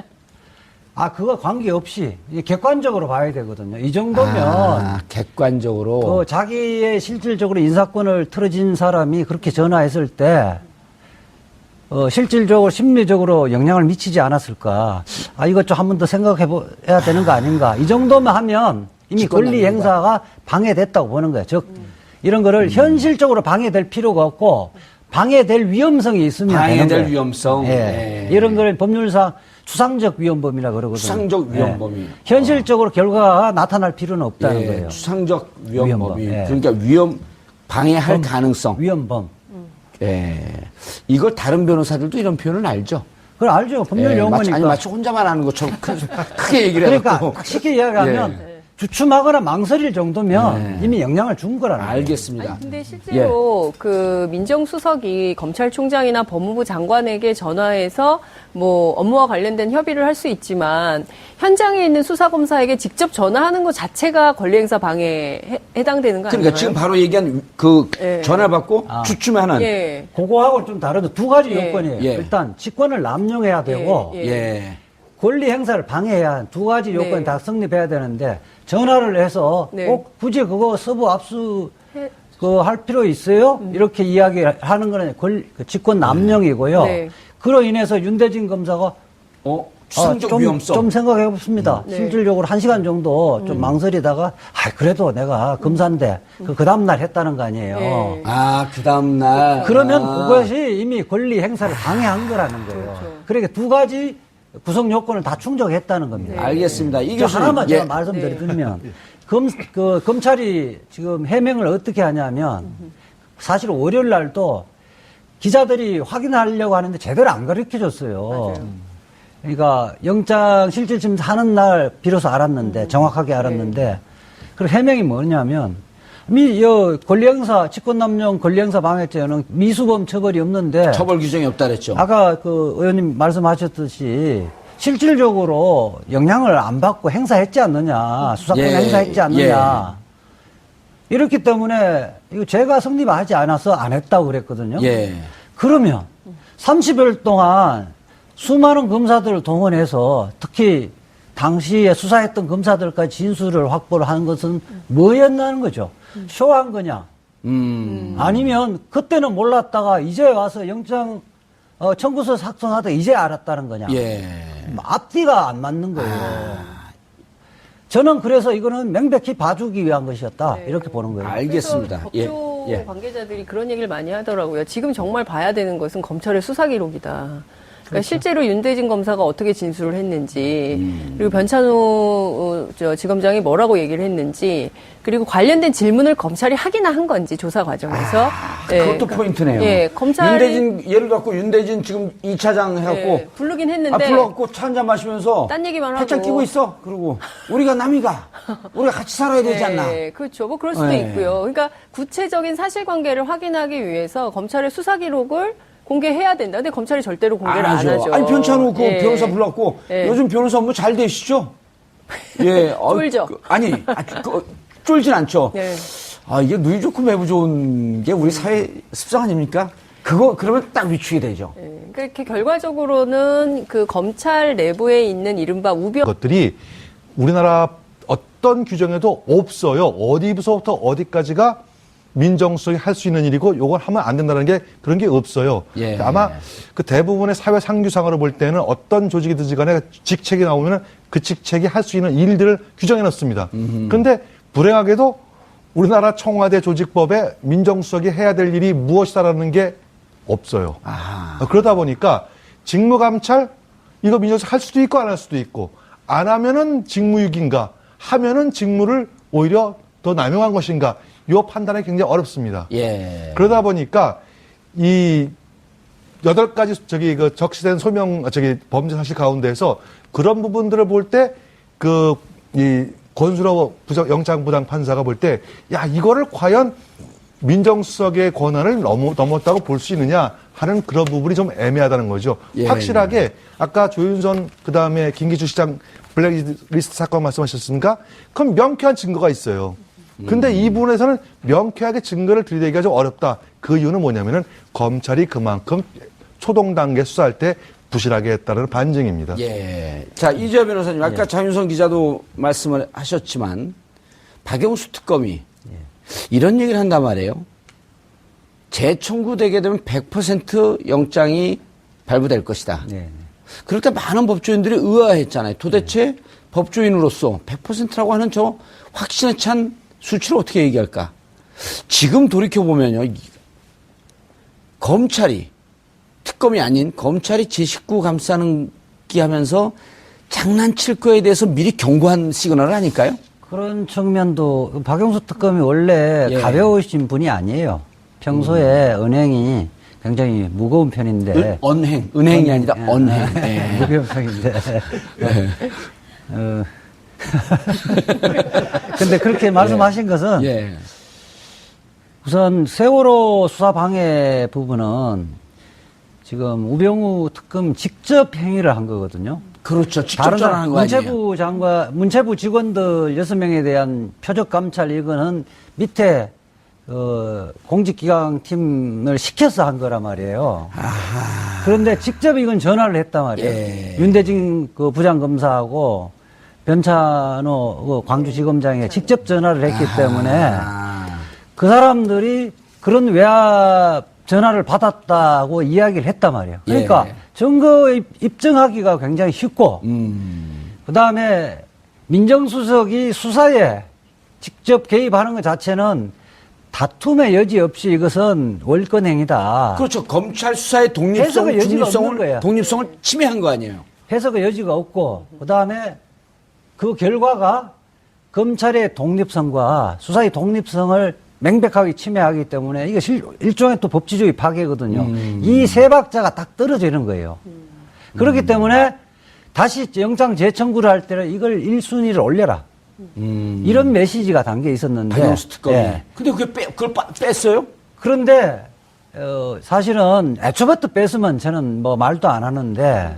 그거 관계없이 객관적으로 봐야 되거든요. 이 정도면 객관적으로. 자기의 실질적으로 인사권을 틀어진 사람이 그렇게 전화했을 때 실질적으로 심리적으로 영향을 미치지 않았을까. 이것 좀 한 번 더 생각해봐야 되는 거 아닌가. 이 정도만 하면 이미 권리 행사가 방해됐다고 보는 거예요. 즉 이런 거를 현실적으로 방해될 필요가 없고 방해될 위험성이 있으면 되는 거예요. 방해될 위험성. 예. 예. 이런 거를 법률상 추상적 위험범이라 그러거든요. 추상적 위험범이. 현실적으로 결과가 나타날 필요는 없다는 거예요. 추상적 위험범이. 위험범. 예. 그러니까 방해할 가능성. 위험범. 예. 이걸 다른 변호사들도 이런 표현을 알죠. 그걸 알죠. 법률 예, 용어니까. 마치 혼자만 아는 것처럼 크게 얘기를 그러니까 해갖고. 딱 쉽게 이야기하면 주춤하거나 망설일 정도면 이미 영향을 준 거라는 거예요. 알겠습니다. 근데 실제로 그 민정수석이 검찰총장이나 법무부 장관에게 전화해서 뭐 업무와 관련된 협의를 할 수 있지만 현장에 있는 수사검사에게 직접 전화하는 것 자체가 권리행사 방해에 해당되는 거 아니에요? 그러니까 지금 바로 얘기한 예. 전화 받고 주춤하는. 예. 그거하고 좀 다른데 두 가지 예. 요건이에요. 예. 일단 직권을 남용해야 되고 예. 예. 권리 행사를 방해해야 두 가지 요건이 네. 다 성립해야 되는데 전화를 해서 네. 꼭 굳이 그거 서부 압수 할 필요 있어요? 이렇게 이야기하는 거는 직권 남용이고요. 네. 그로 인해서 윤대진 검사가 추상적 위험성. 좀 생각해 봅습니다. 네. 실질적으로 1시간 정도 좀 망설이다가 그래도 내가 검사인데 그 다음날 했다는 거 아니에요. 네. 그 다음날. 그러면 그것이 이미 권리 행사를 방해한 거라는 거예요. 그렇죠. 그러니까 두 가지 구성 요건을 다 충족했다는 겁니다. 알겠습니다. 이 저 교수님. 하나만 제가 예. 말씀드리면 검찰이 지금 해명을 어떻게 하냐면 사실 월요일 날도 기자들이 확인하려고 하는데 제대로 안 가르쳐 줬어요. 그러니까 영장 실질심사 하는 날 비로소 알았는데 정확하게 알았는데 그리고 해명이 뭐냐면 권리행사 직권남용 권리행사 방해죄는 미수범 처벌이 없는데 처벌 규정이 없다 그랬죠. 아까 그 의원님 말씀하셨듯이 실질적으로 영향을 안 받고 행사했지 않느냐, 수사권 예, 행사했지 않느냐. 이렇기 때문에 이거 죄가 성립하지 않아서 안 했다고 그랬거든요. 예. 그러면 30일 동안 수많은 검사들을 동원해서 특히 당시에 수사했던 검사들까지 진술을 확보를 하는 것은 뭐였나는 거죠? 쇼한 거냐? 아니면 그때는 몰랐다가 이제 와서 영장 청구서 작성하다 이제 알았다는 거냐? 예. 앞뒤가 안 맞는 거예요. 저는 그래서 이거는 명백히 봐주기 위한 것이었다. 이렇게 보는 거예요. 알겠습니다. 그래서 법조 관계자들이 그런 얘기를 많이 하더라고요. 지금 정말 봐야 되는 것은 검찰의 수사 기록이다. 그러니까 실제로 윤대진 검사가 어떻게 진술을 했는지, 그리고 변찬호 지검장이 뭐라고 얘기를 했는지, 그리고 관련된 질문을 검찰이 하기나 한 건지 조사 과정에서. 그것도 포인트네요. 예, 검찰이 윤대진 예를 갖고 윤대진 지금 2차장 해갖고 부르긴 했는데 불러갖고 차 한잔 마시면서 딴 얘기만 하고 팔짱 끼고 있어. 그러고 우리가 남이가 우리가 같이 살아야 되지 않나. 네, 그렇죠. 뭐 그럴 수도 네. 있고요. 그러니까 구체적인 사실관계를 확인하기 위해서 검찰의 수사 기록을 공개해야 된다. 근데 검찰이 절대로 공개를 안 하죠. 아니 변찬호 그 예. 변호사 불렀고 예. 요즘 변호사 업무 잘 되시죠? 예, 쫄죠. 쫄진 않죠. 네. 아, 이게 누이 좋고 매부 좋은 게 우리 사회 습성 아닙니까? 그러면 딱 위축이 되죠. 네. 그렇게 결과적으로는 그 검찰 내부에 있는 이른바 우병 것들이 우리나라 어떤 규정에도 없어요. 어디부터 어디까지가 민정수석이 할 수 있는 일이고 요걸 하면 안 된다는 게 그런 게 없어요. 예. 아마 그 대부분의 사회 상규상으로 볼 때는 어떤 조직이든지 간에 직책이 나오면 그 직책이 할 수 있는 일들을 규정해 놓습니다. 그런데 불행하게도 우리나라 청와대 조직법에 민정수석이 해야 될 일이 무엇이다라는 게 없어요. 그러다 보니까 직무감찰 이거 민정수석 할 수도 있고 안 할 수도 있고 안 하면은 직무유기인가 하면은 직무를 오히려 더 남용한 것인가 이 판단이 굉장히 어렵습니다. 예. 그러다 보니까 이 8가지 그 적시된 범죄 사실 가운데에서 그런 부분들을 볼 때 이 권순호 영장부장 판사가 볼 때 야 이거를 과연 민정수석의 권한을 넘었다고 볼 수 있느냐 하는 그런 부분이 좀 애매하다는 거죠. 예. 확실하게 아까 조윤선 그다음에 김기주 시장 블랙리스트 사건 말씀하셨으니까 그건 명쾌한 증거가 있어요. 근데 이 부분에서는 명쾌하게 증거를 들이대기가 좀 어렵다. 그 이유는 뭐냐면은 검찰이 그만큼 초동 단계 수사할 때 부실하게 했다는 반증입니다. 예. 자, 이재호 변호사님, 아까 장윤선 기자도 말씀을 하셨지만, 박영수 특검이 이런 얘기를 한단 말이에요. 재청구되게 되면 100% 영장이 발부될 것이다. 네. 그럴 때 많은 법조인들이 의아했잖아요. 도대체 법조인으로서 100%라고 하는 저 확신에 찬 수치를 어떻게 얘기할까? 지금 돌이켜보면요. 검찰이, 특검이 아닌 검찰이 제 식구 감싸는 기 하면서 장난칠 거에 대해서 미리 경고한 시그널 아닐까요? 그런 측면도 박영수 특검이 원래 예. 가벼우신 분이 아니에요. 평소에 은행이 굉장히 무거운 편인데 은행이 아니라 언행. 예. 무거운 편인데. 근데 그렇게 말씀하신 것은 예. 우선 세월호 수사 방해 부분은 지금 우병우 특검 직접 행위를 한 거거든요. 그렇죠. 직접 다른 전화한 거 아니에요? 문체부 직원들 6명에 대한 표적 감찰 이거는 밑에 공직기강 팀을 시켜서 한 거란 말이에요. 그런데 직접 이건 전화를 했단 말이에요. 예. 윤대진 그 부장검사하고 변찬호 그 광주지검장에 직접 전화를 했기 때문에 그 사람들이 그런 외압 전화를 받았다고 이야기를 했단 말이에요. 그러니까 예. 증거 입증하기가 굉장히 쉽고 그 다음에 민정수석이 수사에 직접 개입하는 것 자체는 다툼의 여지 없이 이것은 월권행위다. 그렇죠. 검찰 수사의 해석의 여지가 없는 거예요. 독립성을 침해한 거 아니에요? 해석의 여지가 없고 그 다음에 그 결과가 검찰의 독립성과 수사의 독립성을 명백하게 침해하기 때문에 이게 일종의 또 법치주의 파괴거든요. 이 세 박자가 딱 떨어지는 거예요. 그렇기 때문에 다시 영장 재청구를 할 때는 이걸 1순위를 올려라. 이런 메시지가 담겨 있었는데. 박영수 특검이. 예. 근데 그걸 뺐어요? 그런데 사실은 애초부터 뺐으면 저는 뭐 말도 안 하는데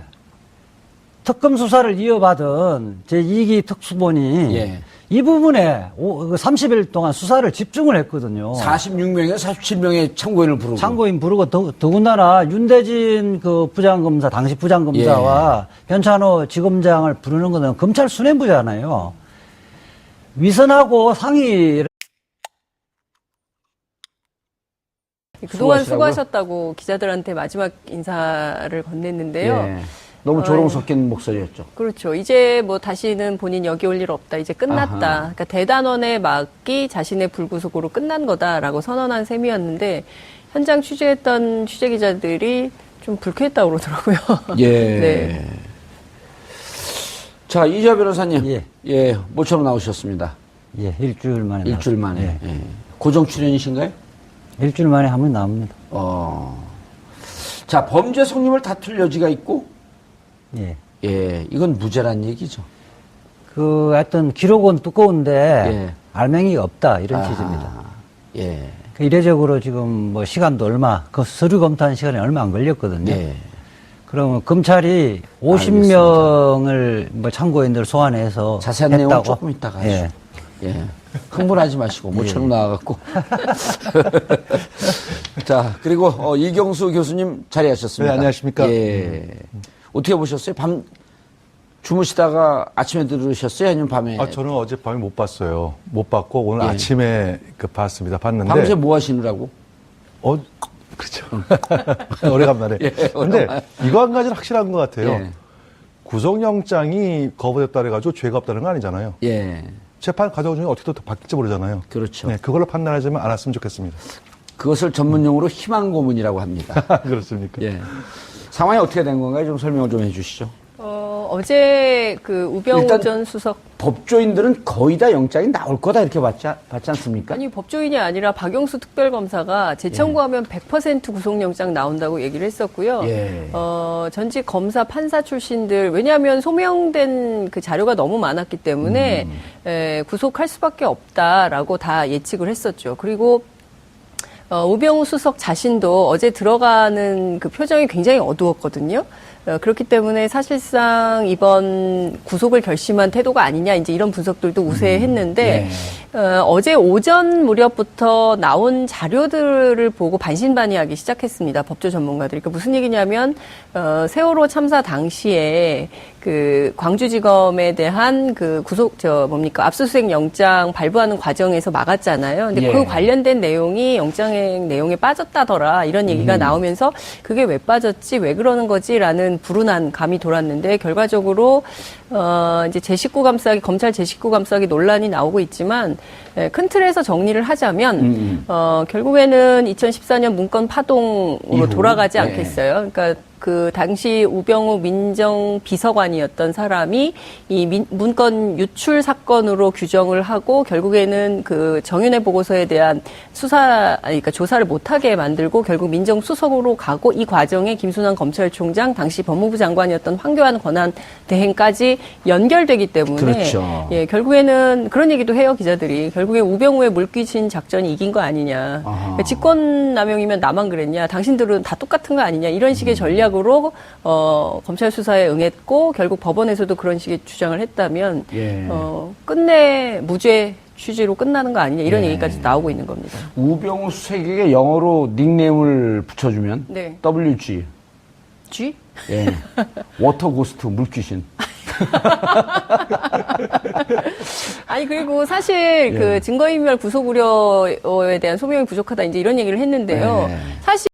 특검 수사를 이어받은 제2기 특수본이 예. 이 부분에 30일 동안 수사를 집중을 했거든요. 46명에 47명의 참고인을 부르고. 참고인 부르고 더군다나 윤대진 그 부장검사 당시 부장검사와 변찬호 지검장을 부르는 것은 검찰 수뇌부잖아요. 위선하고 상의를 그동안 수고하셨다고 기자들한테 마지막 인사를 건넸는데요. 예. 너무 조롱 섞인 목소리였죠. 그렇죠. 이제 뭐 다시는 본인 여기 올 일 없다. 이제 끝났다. 아하. 그러니까 대단원의 막이 자신의 불구속으로 끝난 거다라고 선언한 셈이었는데 현장 취재했던 취재 기자들이 좀 불쾌했다고 그러더라고요. 예. 네. 자, 이재호 변호사님. 예. 예, 모처럼 나오셨습니다. 예, 일주일 만에 일주일 만에. 예. 예. 고정 출연이신가요? 일주일 만에 한 번 나옵니다. 자, 범죄 성립을 다툴 여지가 있고, 예. 예, 이건 무죄란 얘기죠. 하여튼 기록은 두꺼운데 예. 알맹이가 없다 이런 취지입니다. 예. 이례적으로 지금 뭐 시간도 그 서류 검토하는 시간이 얼마 안 걸렸거든요. 예. 그러면 검찰이 50명을 뭐 참고인들 소환해서 자세한 내용은 했다고? 조금 이따가 하죠. 예. 예. 흥분하지 마시고 모처럼 나와갖고. 자, 그리고 이경수 교수님 자리하셨습니다. 네, 안녕하십니까. 예. 어떻게 보셨어요? 밤 주무시다가 아침에 들으셨어요? 아니면 밤에? 저는 어젯밤에 못 봤어요. 못 봤고 오늘 아침에 봤습니다. 봤는데 밤새 뭐 하시느라고? 그렇죠. 오래간만에. 예, 근데 이거 한 가지는 확실한 것 같아요. 예. 구속영장이 거부됐다 해가지고 죄가 없다는 거 아니잖아요. 예. 재판 과정 중에 어떻게 또 바뀔지 모르잖아요. 그렇죠. 네, 그걸로 판단하지만 않았으면 좋겠습니다. 그것을 전문용어로 희망 고문이라고 합니다. 그렇습니까? 예. 상황이 어떻게 된 건가요? 좀 설명을 좀 해주시죠. 어제 그 우병우 일단 전 수석 법조인들은 거의 다 영장이 나올 거다 이렇게 받지 않습니까? 아니 법조인이 아니라 박영수 특별검사가 재청구하면 100% 구속영장 나온다고 얘기를 했었고요. 예. 전직 검사 판사 출신들 왜냐하면 소명된 그 자료가 너무 많았기 때문에 구속할 수밖에 없다라고 다 예측을 했었죠. 그리고 우병우 수석 자신도 어제 들어가는 그 표정이 굉장히 어두웠거든요. 그렇기 때문에 사실상 이번 구속을 결심한 태도가 아니냐 이제 이런 분석들도 우세했는데 어제 오전 무렵부터 나온 자료들을 보고 반신반의하기 시작했습니다. 법조 전문가들이. 그러니까 무슨 얘기냐면 세월호 참사 당시에 그 광주지검에 대한 그 압수수색 영장 발부하는 과정에서 막았잖아요. 근데 그 관련된 내용이 영장의 내용에 빠졌다더라 이런 얘기가 나오면서 그게 왜 빠졌지 왜 그러는 거지라는 불운한 감이 돌았는데 결과적으로 이제 제19감싸기 검찰 제19감싸기 논란이 나오고 있지만 큰 틀에서 정리를 하자면 결국에는 2014년 문건 파동으로 돌아가지 않겠어요. 그러니까 그 당시 우병우 민정비서관이었던 사람이 이 문건 유출 사건으로 규정을 하고 결국에는 그 정윤회 보고서에 대한 그러니까 조사를 못하게 만들고 결국 민정수석으로 가고 이 과정에 김순환 검찰총장 당시 법무부 장관이었던 황교안 권한 대행까지 연결되기 때문에 그렇죠. 예, 결국에는 그런 얘기도 해요 기자들이 결국에 우병우의 물귀신 작전이 이긴 거 아니냐. 그러니까 직권남용이면 나만 그랬냐. 당신들은 다 똑같은 거 아니냐. 이런 식의 전략으로 검찰 수사에 응했고 결국 법원에서도 그런 식의 주장을 했다면 끝내 무죄 취지로 끝나는 거 아니냐 이런 얘기까지 나오고 있는 겁니다. 우병우 수석에게 영어로 닉네임을 붙여주면 네. WG. G? 예. 워터 고스트 물귀신. 아니 그리고 사실 그 증거인멸 구속 우려에 대한 소명이 부족하다 이제 이런 얘기를 했는데요. 사실